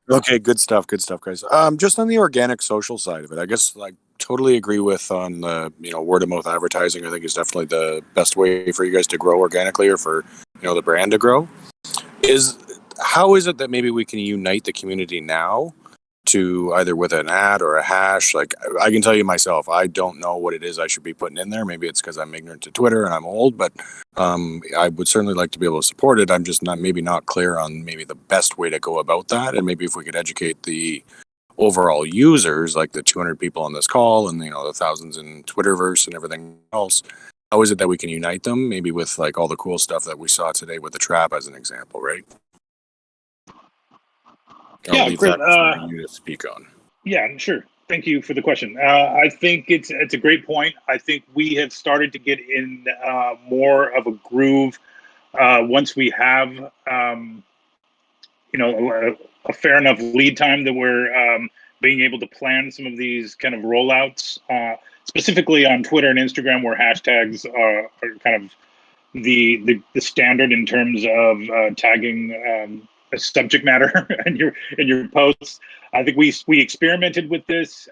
Okay, good stuff, guys. Just on the organic social side of it, I guess totally agree with on the word of mouth advertising. I think is definitely the best way for you guys to grow organically, or for the brand to grow. How is it that maybe we can unite the community now to either with an ad or a hash? Like, I can tell you myself, I don't know what it is I should be putting in there. Maybe it's because I'm ignorant to Twitter and I'm old, but I would certainly like to be able to support it. I'm just not clear on maybe the best way to go about that. And maybe if we could educate the overall users, like the 200 people on this call and the thousands in Twitterverse and everything else, how is it that we can unite them? Maybe with like all the cool stuff that we saw today with the trap as an example, right? Yeah, great. For you to speak on. Yeah, sure. Thank you for the question. I think it's a great point. I think we have started to get in more of a groove once we have a fair enough lead time that we're being able to plan some of these kind of rollouts specifically on Twitter and Instagram, where hashtags are kind of the standard in terms of tagging a subject matter in your posts. I think we experimented with this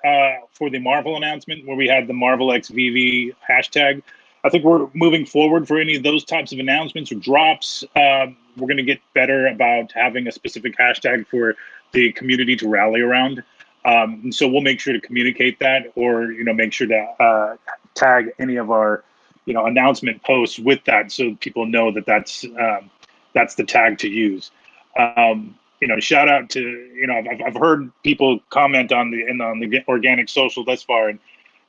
for the Marvel announcement, where we had the Marvel X Veve hashtag. I think we're moving forward for any of those types of announcements or drops. We're going to get better about having a specific hashtag for the community to rally around. And so we'll make sure to communicate that, or make sure to tag any of our announcement posts with that, so people know that that's the tag to use. Shout out to I've heard people comment on the organic social thus far, and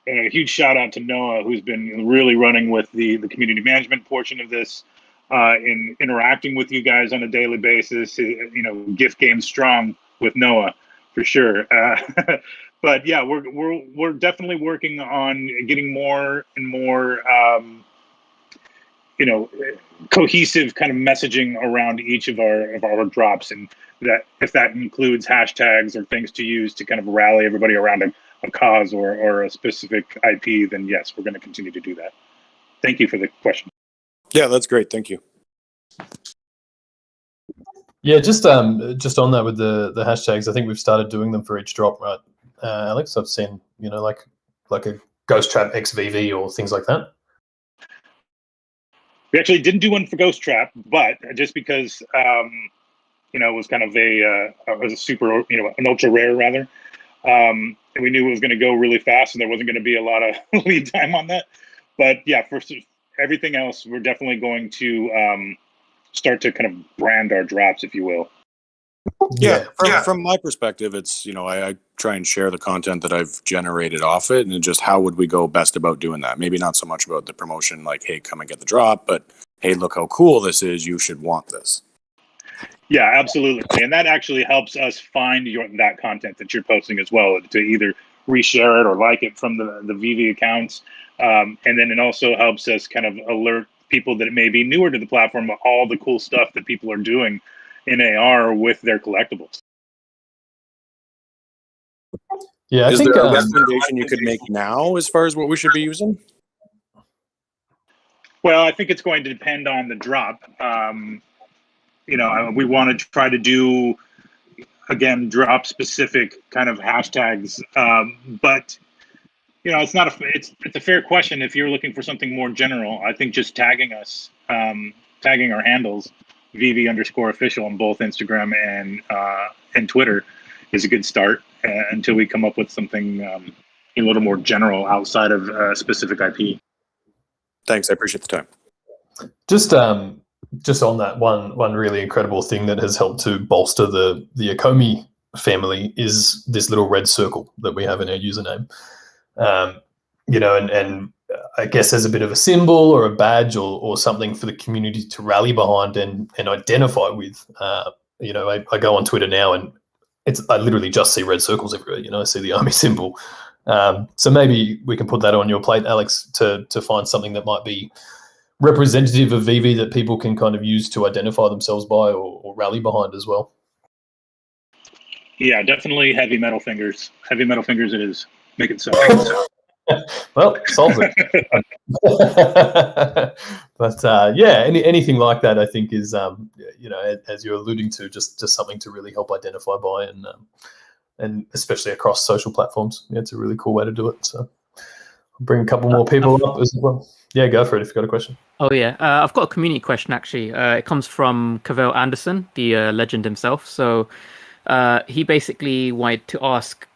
a huge shout out to Noah, who's been really running with the community management portion of this, in interacting with you guys on a daily basis. Gift game strong with Noah for sure. But yeah, we're definitely working on getting more and more cohesive kind of messaging around each of our drops, and that if that includes hashtags or things to use to kind of rally everybody around a cause or a specific IP, then yes, we're going to continue to do that. Thank you for the question. Yeah, that's great. Thank you. Yeah, just on that with the hashtags, I think we've started doing them for each drop, right, Alex? I've seen like a Ghost Trap X Veve or things like that. We actually didn't do one for Ghost Trap, but just because it was kind of a super an ultra rare rather, and we knew it was going to go really fast, and there wasn't going to be a lot of lead time on that. But yeah, for everything else, we're definitely going to start to kind of brand our drops, if you will. Yeah, from my perspective, it's I try and share the content that I've generated off it, and just how would we go best about doing that? Maybe not so much about the promotion, like, hey, come and get the drop, but hey, look how cool this is. You should want this. Yeah, absolutely, and that actually helps us find that content that you're posting as well, to either reshare it or like it from the Veve accounts, and then it also helps us kind of alert people that may be newer to the platform of all the cool stuff that people are doing in AR with their collectibles. Yeah, is there a recommendation you could make now as far as what we should be using? Well, I think it's going to depend on the drop. We want to try to do, again, drop specific kind of hashtags, but it's not it's a fair question. If you're looking for something more general, I think just tagging us, tagging our handles, Veve_official on both Instagram and Twitter, is a good start until we come up with something a little more general outside of specific IP. Thanks, I appreciate the time. Just on that, one really incredible thing that has helped to bolster the Ecomi family is this little red circle that we have in our username. And I guess as a bit of a symbol or a badge or something for the community to rally behind and identify with. I go on Twitter now and I literally just see red circles everywhere. I see the army symbol. So maybe we can put that on your plate, Alex, to find something that might be representative of Veve that people can kind of use to identify themselves by or rally behind as well. Yeah, definitely heavy metal fingers. Heavy metal fingers it is. Make it so. Well, solves it. But anything like that, I think, is as you're alluding to, just something to really help identify by, and especially across social platforms. Yeah, it's a really cool way to do it. So I'll bring a couple more people up as well. Yeah, go for it if you've got a question. Oh yeah, I've got a community question actually. It comes from Cavell Anderson, the legend himself. So he basically wanted to ask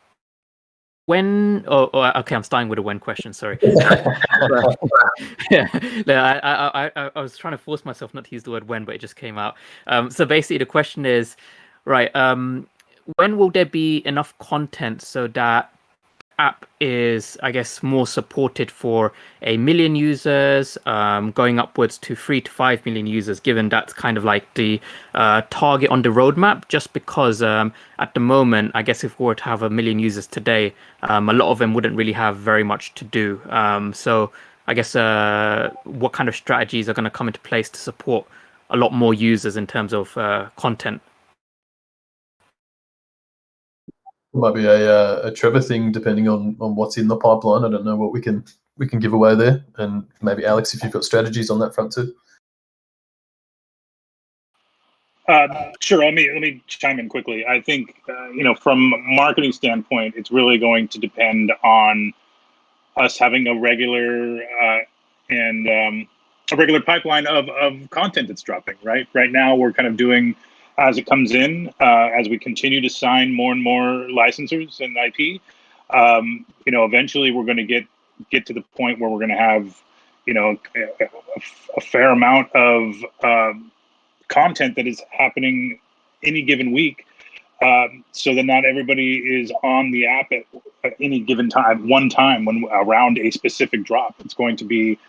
when. Okay, I'm starting with a when question. Sorry. Yeah, I was trying to force myself not to use the word when, but it just came out. So basically, the question is, right? When will there be enough content so that app is, I guess, more supported for 1 million users, going upwards to 3 to 5 million users, given that's kind of like the target on the roadmap? Just because at the moment, I guess if we were to have 1 million users today, a lot of them wouldn't really have very much to do. So I guess what kind of strategies are going to come into place to support a lot more users in terms of content? Might be a Trevor thing, depending on what's in the pipeline. I don't know what we can give away there, and maybe Alex, if you've got strategies on that front too. Sure. Let me chime in quickly. I think from a marketing standpoint, it's really going to depend on us having a regular pipeline of content that's dropping. Right now, we're kind of doing as it comes in, as we continue to sign more and more licensors and IP. Eventually, we're going to get to the point where we're going to have a fair amount of content that is happening any given week, so that not everybody is on the app at any given time, one time when around a specific drop. It's going to be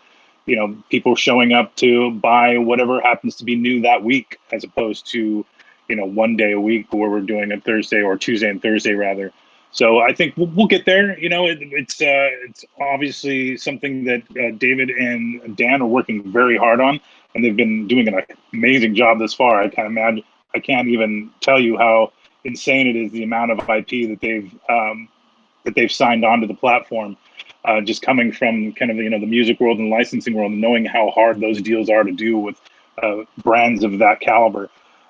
people showing up to buy whatever happens to be new that week, as opposed to one day a week where we're doing a Thursday or Tuesday and Thursday rather. So I think we'll get there. It's obviously something that David and Dan are working very hard on, and they've been doing an amazing job thus far. I can't even tell you how insane it is, the amount of IP that they've signed onto the platform. Just coming from kind of the music world and licensing world, and knowing how hard those deals are to do with brands of that caliber.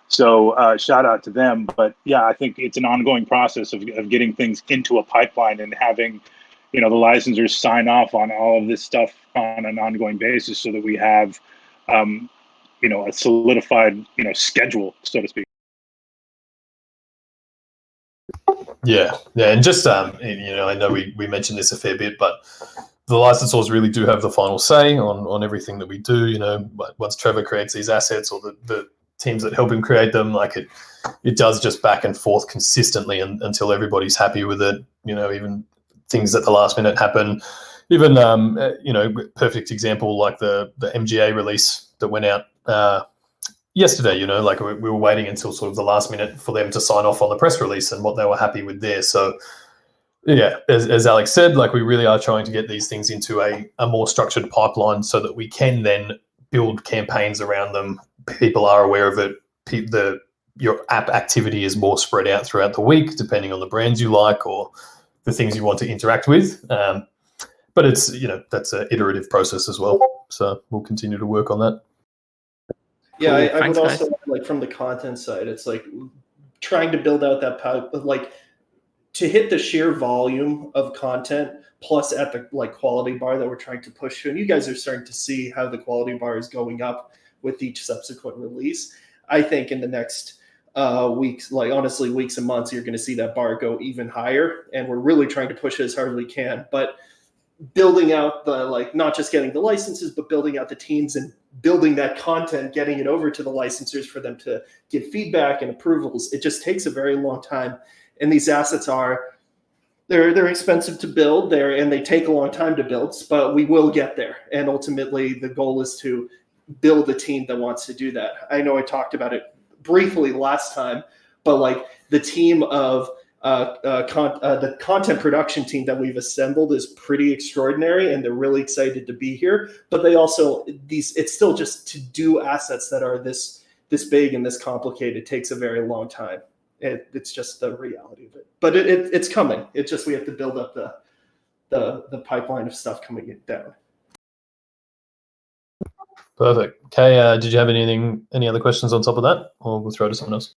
So shout out to them. But yeah, I think it's an ongoing process of getting things into a pipeline and having the licensors sign off on all of this stuff on an ongoing basis, so that we have a solidified schedule, so to speak. Yeah, and just I know we mentioned this a fair bit, but the licensors really do have the final say on everything that we do. Once Trevor creates these assets, or the teams that help him create them, it does just back and forth consistently until everybody's happy with it. Even things at the last minute happen. Even perfect example, like the MGA release that went out yesterday. We were waiting until sort of the last minute for them to sign off on the press release and what they were happy with there. So yeah, as Alex said, we really are trying to get these things into a more structured pipeline, so that we can then build campaigns around them. People are aware of it. Your app activity is more spread out throughout the week, depending on the brands you like or the things you want to interact with. But it's that's an iterative process as well. So we'll continue to work on that. Yeah, Cool. I would Thanks, also from the content side, it's trying to build out that pipe, to hit the sheer volume of content, plus at the quality bar that we're trying to push to. And you guys are starting to see how the quality bar is going up with each subsequent release. I think in the next weeks, honestly, weeks and months, you're going to see that bar go even higher. And we're really trying to push it as hard as we can. But building out the not just getting the licenses, but building out the teams and building that content, getting it over to the licensors for them to give feedback and approvals. It just takes a very long time. And these assets they're expensive to build and they take a long time to build, but we will get there. And ultimately the goal is to build a team that wants to do that. I know I talked about it briefly last time, but the team of the content production team that we've assembled is pretty extraordinary, and they're really excited to be here. But they also it's still just to do assets that are this big and this complicated takes a very long time. It's just the reality of it. But it's coming. It's just we have to build up the pipeline of stuff coming down. Perfect. Okay, did you have any other questions on top of that, or we'll throw to someone else?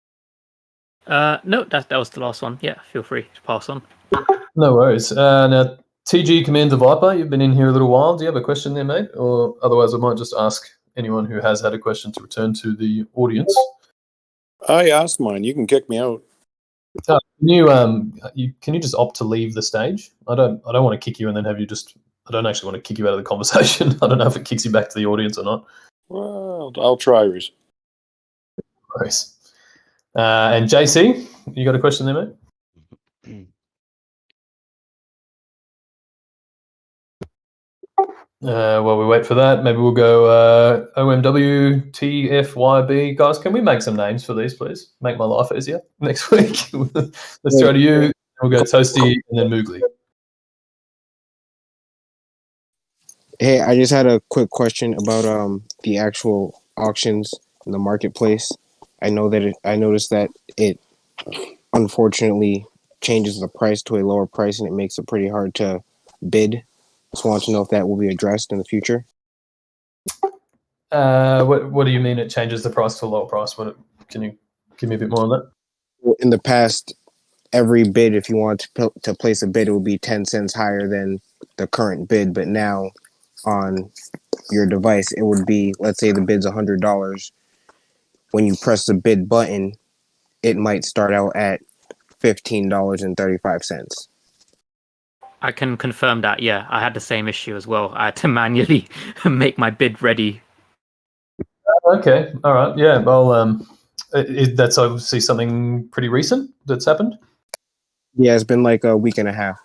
No, that was the last one. Yeah, feel free to pass on. No worries. Now, TG Commander Viper, you've been in here a little while. Do you have a question there, mate? Or otherwise, I might just ask anyone who has had a question to return to the audience. I asked mine. You can kick me out. Can you just opt to leave the stage? I don't want to kick you and then have you just. I don't actually want to kick you out of the conversation. I don't know if it kicks you back to the audience or not. Well, I'll try, Reese. Nice. And JC, you got a question there, mate? While we wait for that, maybe we'll go OMW, TFYB. Guys, can we make some names for these, please? Make my life easier next week. Let's throw to you. We'll go Toasty and then Moogly. Hey, I just had a quick question about the actual auctions in the marketplace. I noticed that it unfortunately changes the price to a lower price and it makes it pretty hard to bid. Just want to know if that will be addressed in the future. What do you mean it changes the price to a lower price? Can you give me a bit more on that? Well, in the past, every bid, if you want to place a bid, it would be 10 cents higher than the current bid. But now on your device, it would be, let's say the bid's $100. When you press the bid button, it might start out at $15.35. I can confirm that. Yeah, I had the same issue as well. I had to manually make my bid ready. Okay, all right, yeah. Well, that's obviously something pretty recent that's happened. Yeah, it's been like a week and a half.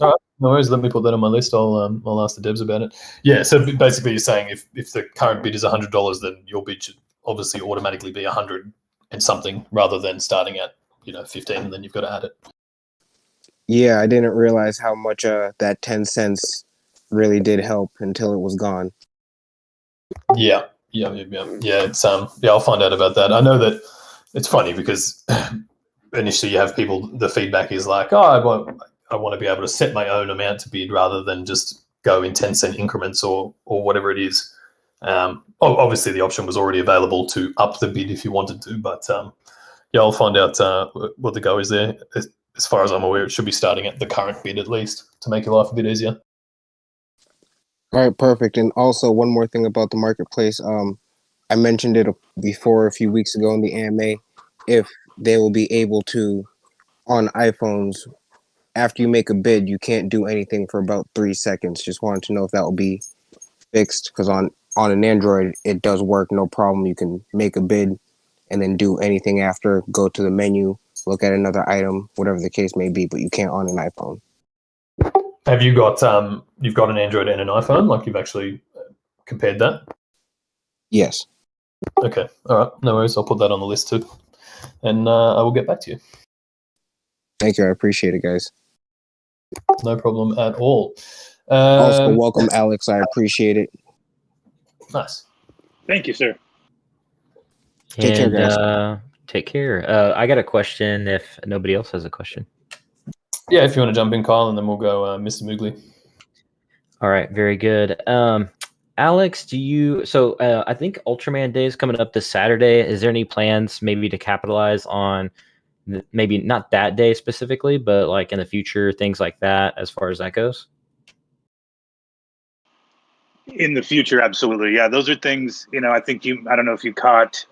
All right, no worries. Let me put that on my list. I'll ask the devs about it. Yeah. So basically, you're saying if the current bid is $100, then your bid should obviously automatically be 100 and something, rather than starting at 15 and then you've got to add it. Yeah, I didn't realize how much that 10 cents really did help until it was gone. Yeah. It's I'll find out about that. I know that it's funny because initially you have people. The feedback is like, oh, I want to be able to set my own amount to bid rather than just go in 10-cent increments or whatever it is. Obviously, the option was already available to up the bid if you wanted to, but I'll find out what the go is there. As far as I'm aware, it should be starting at the current bid at least to make your life a bit easier. All right, perfect. And also one more thing about the marketplace. I mentioned it before a few weeks ago in the AMA. If they will be able to, on iPhones, after you make a bid, you can't do anything for about 3 seconds. Just wanted to know if that will be fixed, because on an Android, it does work, no problem. You can make a bid and then do anything after, go to the menu, look at another item, whatever the case may be, but you can't on an iPhone. Have you got you've got an Android and an iPhone? Like you've actually compared that? Yes. Okay. All right. No worries. I'll put that on the list too, and I will get back to you. Thank you. I appreciate it, guys. No problem at all. Also, welcome, Alex. I appreciate it. Nice. Thank you, sir. Take care, guys. Take care. I got a question if nobody else has a question. Yeah, if you want to jump in, Kyle, and then we'll go Mr. Moogly. All right, very good. Alex, I think Ultraman Day is coming up this Saturday. Is there any plans maybe to capitalize on maybe not that day specifically, but like in the future, things like that as far as that goes? In the future, absolutely. Yeah, those are things, I think I don't know if you caught,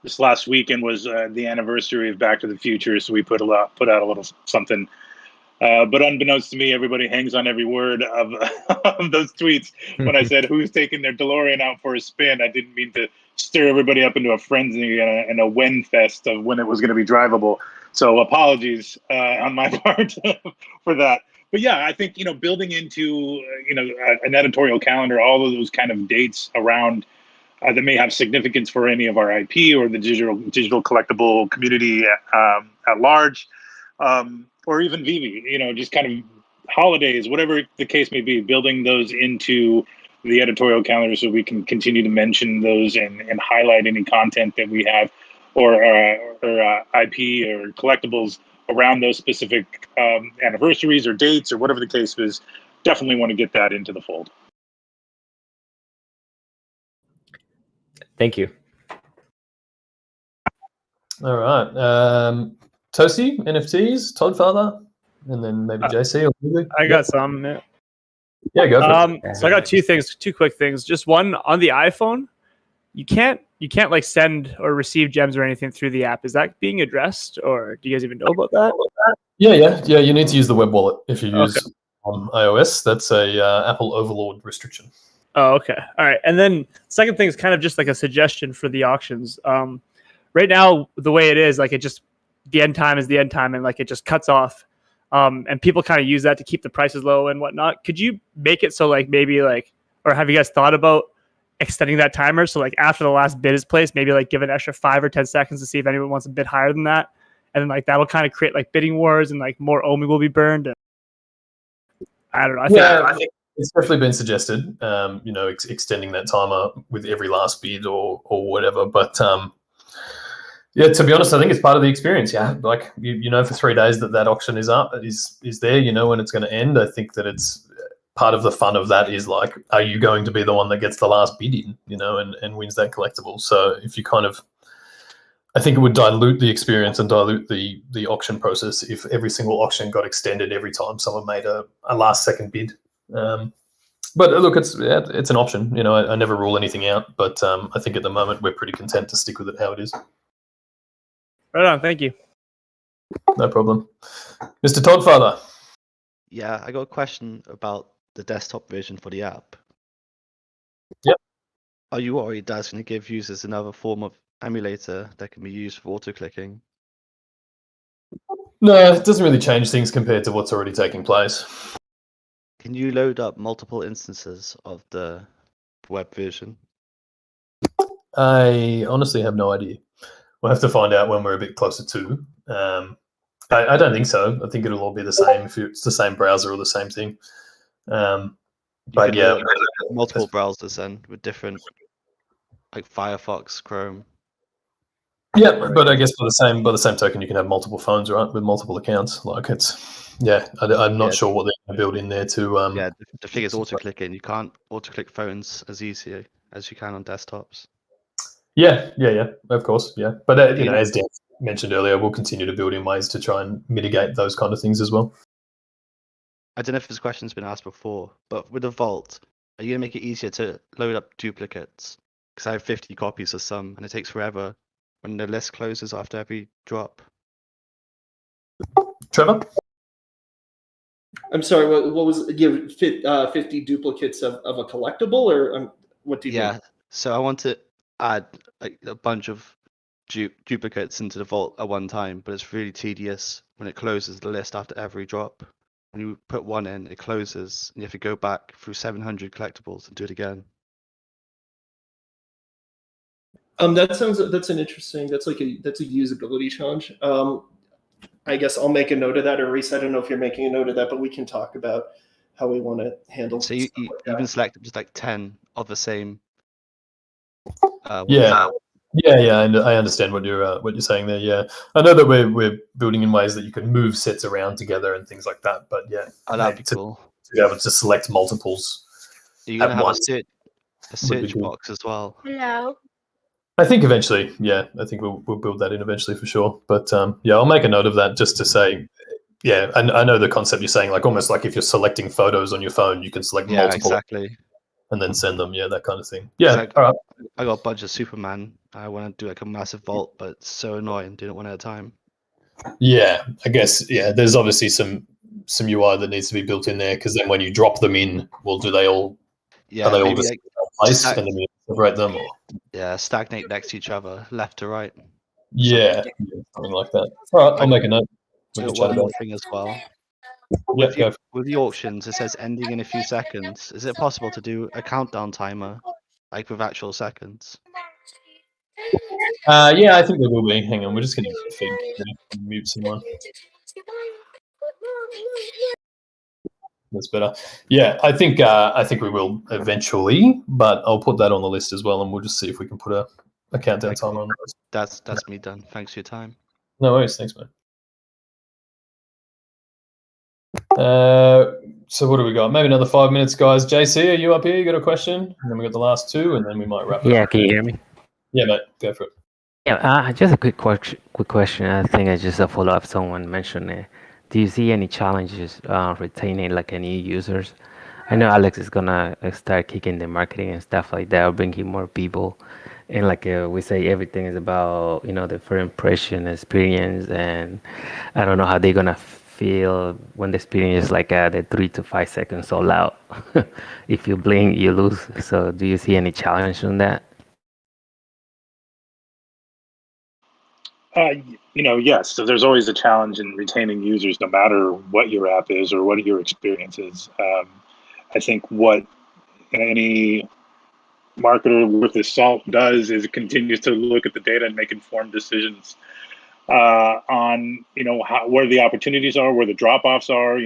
this last weekend was the anniversary of Back to the Future, so we put out a little something. But unbeknownst to me, everybody hangs on every word of, of those tweets. When I said who's taking their DeLorean out for a spin, I didn't mean to stir everybody up into a frenzy and a when fest of when it was going to be drivable. So apologies on my part for that. But yeah, I think building into an editorial calendar, all of those kind of dates around that may have significance for any of our IP or the digital collectible community at large, or even Veve, just kind of holidays, whatever the case may be, building those into the editorial calendar so we can continue to mention those and highlight any content that we have or IP or collectibles around those specific anniversaries or dates or whatever the case is. Definitely want to get that into the fold. Thank you. All right. Tosi, NFTs, Toddfather, and then maybe JC or maybe. I got some. Yeah. Yeah, go for it. So I got two quick things. Just one, on the iPhone, you can't like send or receive gems or anything through the app. Is that being addressed, or do you guys even know about that? Yeah. You need to use the web wallet if you use iOS. That's a Apple Overlord restriction. Oh, okay. All right. And then second thing is kind of just like a suggestion for the auctions. Right now, the way it is, like the end time is the end time, and like it just cuts off. And people kind of use that to keep the prices low and whatnot. Could you make it so like maybe like, or have you guys thought about extending that timer? So like after the last bid is placed, maybe like give an extra 5 or 10 seconds to see if anyone wants a bid higher than that. And then like that'll kind of create like bidding wars and like more Omi will be burned. And I don't know. I think it's definitely been suggested, extending that timer with every last bid or whatever. But Yeah, to be honest, I think it's part of the experience. Yeah, like you know, for 3 days that auction is up, is there. You know when it's going to end. I think that it's part of the fun of that is like, are you going to be the one that gets the last bid in, you know, and wins that collectible? So if you kind of, I think it would dilute the experience and dilute the auction process if every single auction got extended every time someone made a last second bid. But look, it's an option. You know, I never rule anything out, but I think at the moment we're pretty content to stick with it how it is. Right on. Thank you. No problem. Mr. Toddfather. Yeah, I got a question about the desktop version for the app. Yep. Are you worried that's going to give users another form of emulator that can be used for auto-clicking? No, it doesn't really change things compared to what's already taking place. Can you load up multiple instances of the web version? I honestly have no idea. We'll have to find out when we're a bit closer to. I don't think so. I think it'll all be the same if it's the same browser or the same thing. But yeah, multiple browsers then with different, like Firefox, Chrome. Yeah, but I guess by the same token, you can have multiple phones, right, with multiple accounts. Like it's, yeah, I'm not sure what they're going to build in there to. Yeah, the thing is auto-clicking. You can't auto-click phones as easy as you can on desktops. Yeah, of course, yeah. But you know, as Dan mentioned earlier, we'll continue to build in ways to try and mitigate those kind of things as well. I don't know if this question's been asked before, but with the vault, are you going to make it easier to load up duplicates? Because I have 50 copies of some, and it takes forever when the list closes after every drop. Trevor? I'm sorry, what was it? You have 50 duplicates of a collectible, or what do you mean? So I want to add like a bunch of duplicates into the vault at one time, but it's really tedious when it closes the list after every drop. When you put one in, it closes, and you have to go back through 700 collectibles and do it again. That's an interesting. That's a usability challenge. I guess I'll make a note of that, or Reese, I don't know if you're making a note of that, but we can talk about how we want to handle. So you can select just like 10 of the same. Yeah, and I understand what you're saying there. Yeah, I know that we're building in ways that you can move sets around together and things like that. But yeah, that'd be cool. To be able to select multiples. Are you gonna have once a search box as well? Hello. I think eventually, yeah. I think we'll build that in eventually for sure. But yeah, I'll make a note of that just to say, yeah. And I know the concept you're saying, like almost like if you're selecting photos on your phone, you can select multiple, exactly, and then send them. Yeah, that kind of thing. Yeah, all right. I got a bunch of Superman. I want to do like a massive vault, but it's so annoying doing it one at a time. Yeah, I guess there's obviously some UI that needs to be built in there because then when you drop them in, well, do they all? Yeah, are they all maybe just like place and then you separate them? Or? Yeah, stagnate next to each other, left to right. Yeah, something like that. All right, I'll make a note. I got one more thing as well. With the auctions, it says ending in a few seconds. Is it possible to do a countdown timer, like with actual seconds? Yeah, I think there will be. Hang on, we're just going to mute someone. That's better. Yeah, I think we will eventually, but I'll put that on the list as well, and we'll just see if we can put a countdown timer on it. That's me done. Thanks for your time. No worries. Thanks, man. So what do we got? Maybe another 5 minutes, guys. JC, are you up here? You got a question? And then we got the last two, and then we might wrap it up. Yeah, can you hear me? Yeah, mate. Go for it. Yeah, just a quick question. I think it's just a follow-up. Someone mentioned it. Do you see any challenges retaining like any users? I know Alex is gonna start kicking the marketing and stuff like that, or bringing more people. And like we say, everything is about the first impression, experience, and I don't know how they're gonna feel when the experience is like the 3 to 5 seconds all out. If you blink, you lose. So do you see any challenge on that? Yes. So there's always a challenge in retaining users, no matter what your app is or what your experience is. I think what any marketer worth his salt does is it continues to look at the data and make informed decisions on where the opportunities are, where the drop-offs are,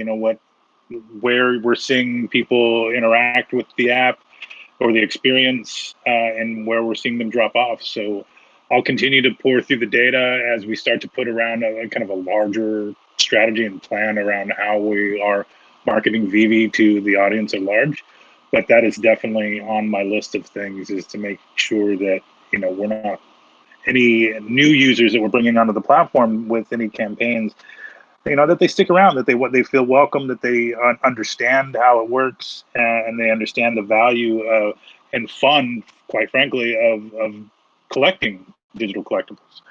where we're seeing people interact with the app or the experience, and where we're seeing them drop off. So I'll continue to pour through the data as we start to put around a kind of a larger strategy and plan around how we are marketing Veve to the audience at large. But that is definitely on my list of things, is to make sure that, you know, we're not any new users that we're bringing onto the platform with any campaigns, you know, that they stick around, that they feel welcome, that they understand how it works, and they understand the value and fun, quite frankly, of collecting digital collectibles.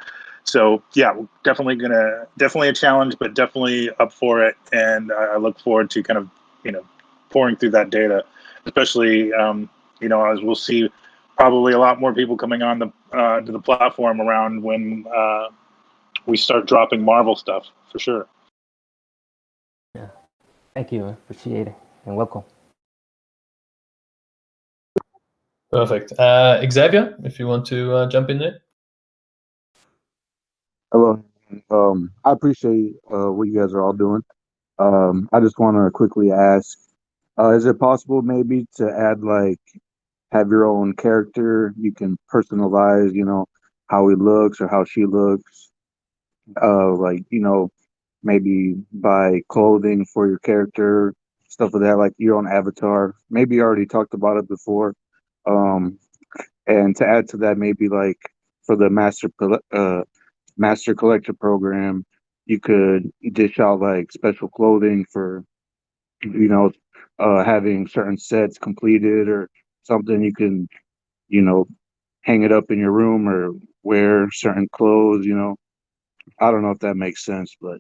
So yeah, definitely a challenge, but definitely up for it. And I look forward to kind of, you know, pouring through that data, especially, you know, as we'll see probably a lot more people coming on to the platform around when we start dropping Marvel stuff, for sure. Yeah. Thank you. Appreciate it. And welcome. Perfect. Xavier, if you want to jump in there. Hello. I appreciate what you guys are all doing. I just want to quickly ask, is it possible maybe to add, like, have your own character? You can personalize, you know, how he looks or how she looks. Like, you know, maybe buy clothing for your character, stuff like that, like your own avatar. Maybe you already talked about it before. And to add to that, maybe like for the master collector program, you could dish out like special clothing for, you know, having certain sets completed or something. You can, you know, hang it up in your room or wear certain clothes, you know. I don't know if that makes sense, but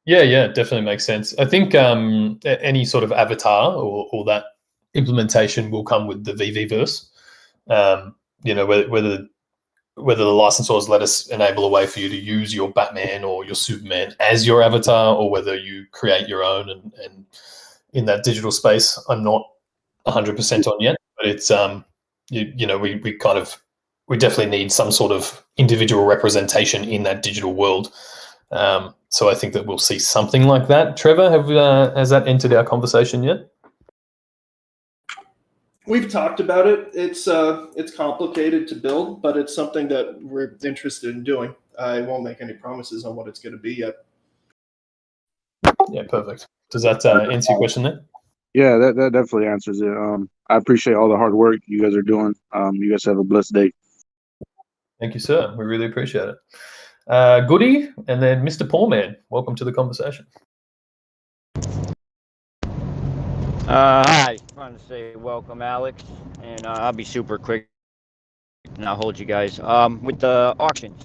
Yeah, definitely makes sense. I think any sort of avatar or that implementation will come with the VVverse. You know, whether the licensors let us enable a way for you to use your Batman or your Superman as your avatar, or whether you create your own and in that digital space, I'm not 100% on yet. But it's you know, we definitely need some sort of individual representation in that digital world. So I think that we'll see something like that. Trevor, has that entered our conversation yet? We've talked about it. It's complicated to build, but it's something that we're interested in doing. I won't make any promises on what it's going to be yet. Yeah, perfect. Does that answer your question there? yeah, that definitely answers it. I appreciate all the hard work you guys are doing. You guys have a blessed day. Thank you, sir. We really appreciate it. Goody, and then Mr. Poorman. Welcome to the conversation. Hi. I wanted to say welcome, Alex, and I'll be super quick, and I'll hold you guys. With the auctions,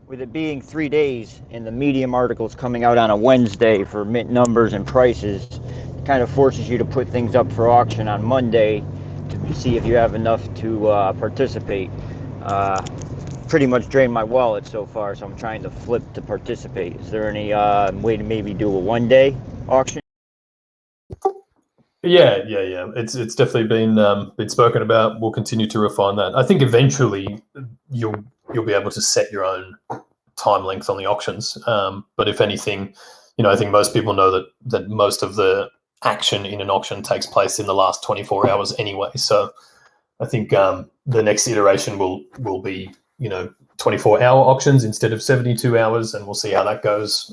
with it being 3 days and the Medium articles coming out on a Wednesday for mint numbers and prices, it kind of forces you to put things up for auction on Monday to see if you have enough to participate. Pretty much drained my wallet so far, so I'm trying to flip to participate. Is there any way to maybe do a one-day auction? Yeah. It's definitely been spoken about. We'll continue to refine that. I think eventually you'll be able to set your own time length on the auctions. But if anything, you know, I think most people know that most of the action in an auction takes place in the last 24 hours anyway. So I think the next iteration will be, you know, 24-hour auctions instead of 72 hours, and we'll see how that goes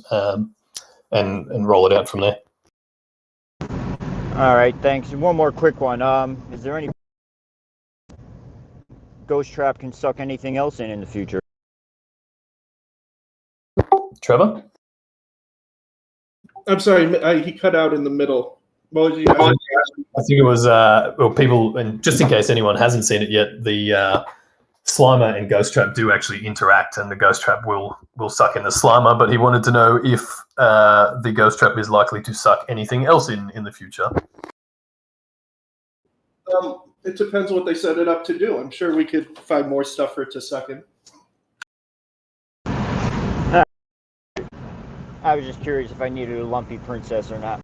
and roll it out from there. All right, thanks. And one more quick one. Is there any Ghost Trap can suck anything else in the future? Trevor? I'm sorry, he cut out in the middle. What was you asking? I think it was well, people, and just in case anyone hasn't seen it yet, the Slimer and Ghost Trap do actually interact, and the Ghost Trap will suck in the Slimer, but he wanted to know if the Ghost Trap is likely to suck anything else in the future. It depends what they set it up to do. I'm sure we could find more stuff for it to suck in. I was just curious if I needed a lumpy princess or not.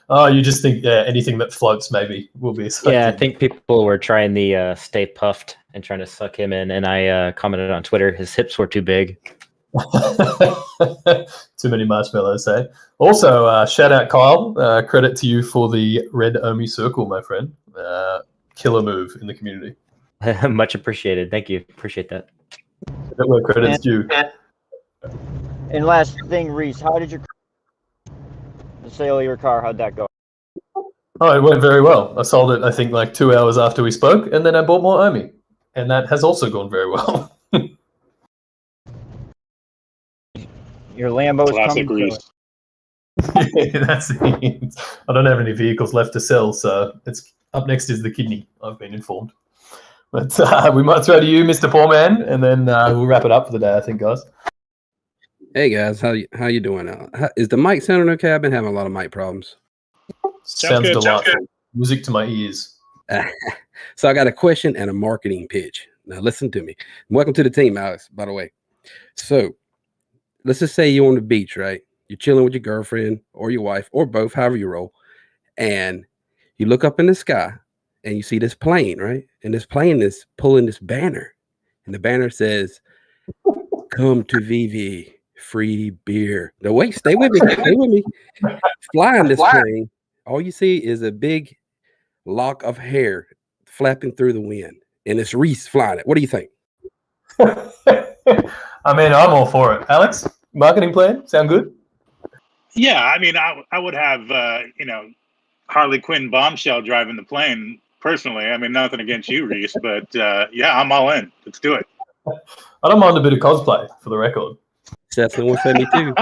Oh, you just think anything that floats maybe will be sucked Yeah, I in. think people were trying the Stay Puffed and trying to suck him in, and I commented on Twitter his hips were too big. Too many marshmallows, eh? Also, shout out Kyle. Credit to you for the red Omi circle, my friend. Killer move in the community. Much appreciated. Thank you. Appreciate that. Where credit's due. And last thing, Reese, how did the sale of your car? How'd that go? Oh, it went very well. I sold it, I think, like 2 hours after we spoke, and then I bought more Omi, and that has also gone very well. Your Lambo's Classic coming. Reese. Yeah, that's it. I don't have any vehicles left to sell, so it's up next is the kidney, I've been informed. But we might throw to you, Mr. Poor Man, and then we'll wrap it up for the day, I think, guys. Hey guys, how you doing? Is the mic sounding okay? I've been having a lot of mic problems. Sounds delightful. Music to my ears. So I got a question and a marketing pitch. Now listen to me. Welcome to the team, Alex, by the way. So let's just say you're on the beach, right? You're chilling with your girlfriend or your wife or both, however you roll, and you look up in the sky and you see this plane, right? And this plane is pulling this banner, and the banner says, "Come to Veve, free beer." No, wait, stay with me. Stay with me. Flying this plane, all you see is a big lock of hair flapping through the wind, and it's Reese flying it. What do you think? I mean, I'm all for it. Alex, marketing plan, sound good? Yeah, I mean, I would have Harley Quinn bombshell driving the plane personally. I mean, nothing against you, Reese, but yeah, I'm all in. Let's do it. I don't mind a bit of cosplay, for the record. Definitely will send me too.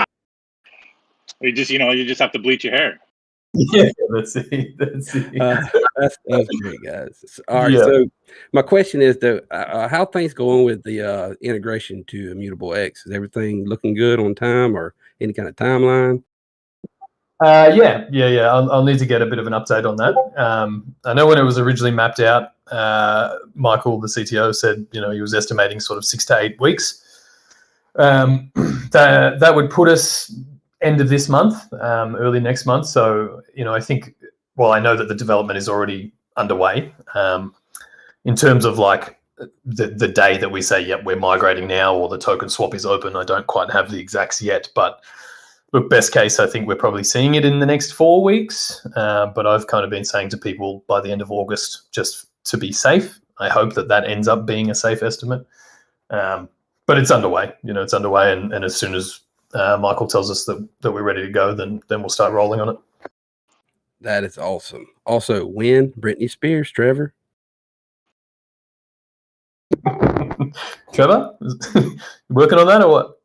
You just have to bleach your hair. Yeah, that's it. That's great, guys. All right, Yeah. so my question is, how things going with the integration to Immutable X? Is everything looking good on time, or any kind of timeline? Yeah. I'll need to get a bit of an update on that. I know when it was originally mapped out, Michael, the CTO, said he was estimating sort of 6 to 8 weeks. That would put us end of this month, early next month. So I think, I know that the development is already underway. In terms of like the day that we say, yep, we're migrating now, or the token swap is open, I don't quite have the exacts yet, but look, best case, I think we're probably seeing it in the next 4 weeks. But I've kind of been saying to people by the end of August, just to be safe. I hope that ends up being a safe estimate. But it's underway. It's underway, and as soon as Michael tells us that we're ready to go, then we'll start rolling on it. That is awesome. Also, when Britney Spears, Trevor. Trevor, you working on that or what?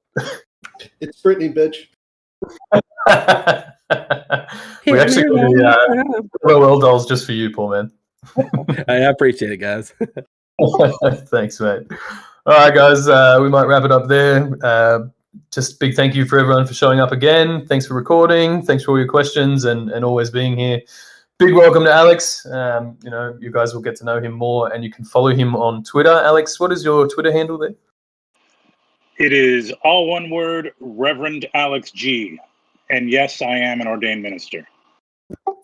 It's Britney, bitch. We actually got the LOL dolls just for you, poor man. I appreciate it, guys. Thanks, mate. All right, guys, we might wrap it up there. Just big thank you for everyone for showing up again. Thanks for recording. Thanks for all your questions and always being here. Big welcome to Alex. You guys will get to know him more, and you can follow him on Twitter. Alex, what is your Twitter handle there? It is all one word, Reverend Alex G. And yes, I am an ordained minister.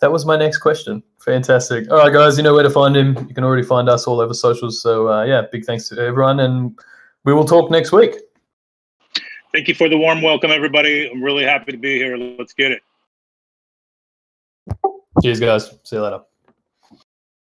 That was my next question. Fantastic. All right, guys, you know where to find him. You can already find us all over socials. So, big thanks to everyone, and we will talk next week. Thank you for the warm welcome, everybody. I'm really happy to be here. Let's get it. Cheers, guys. See you later.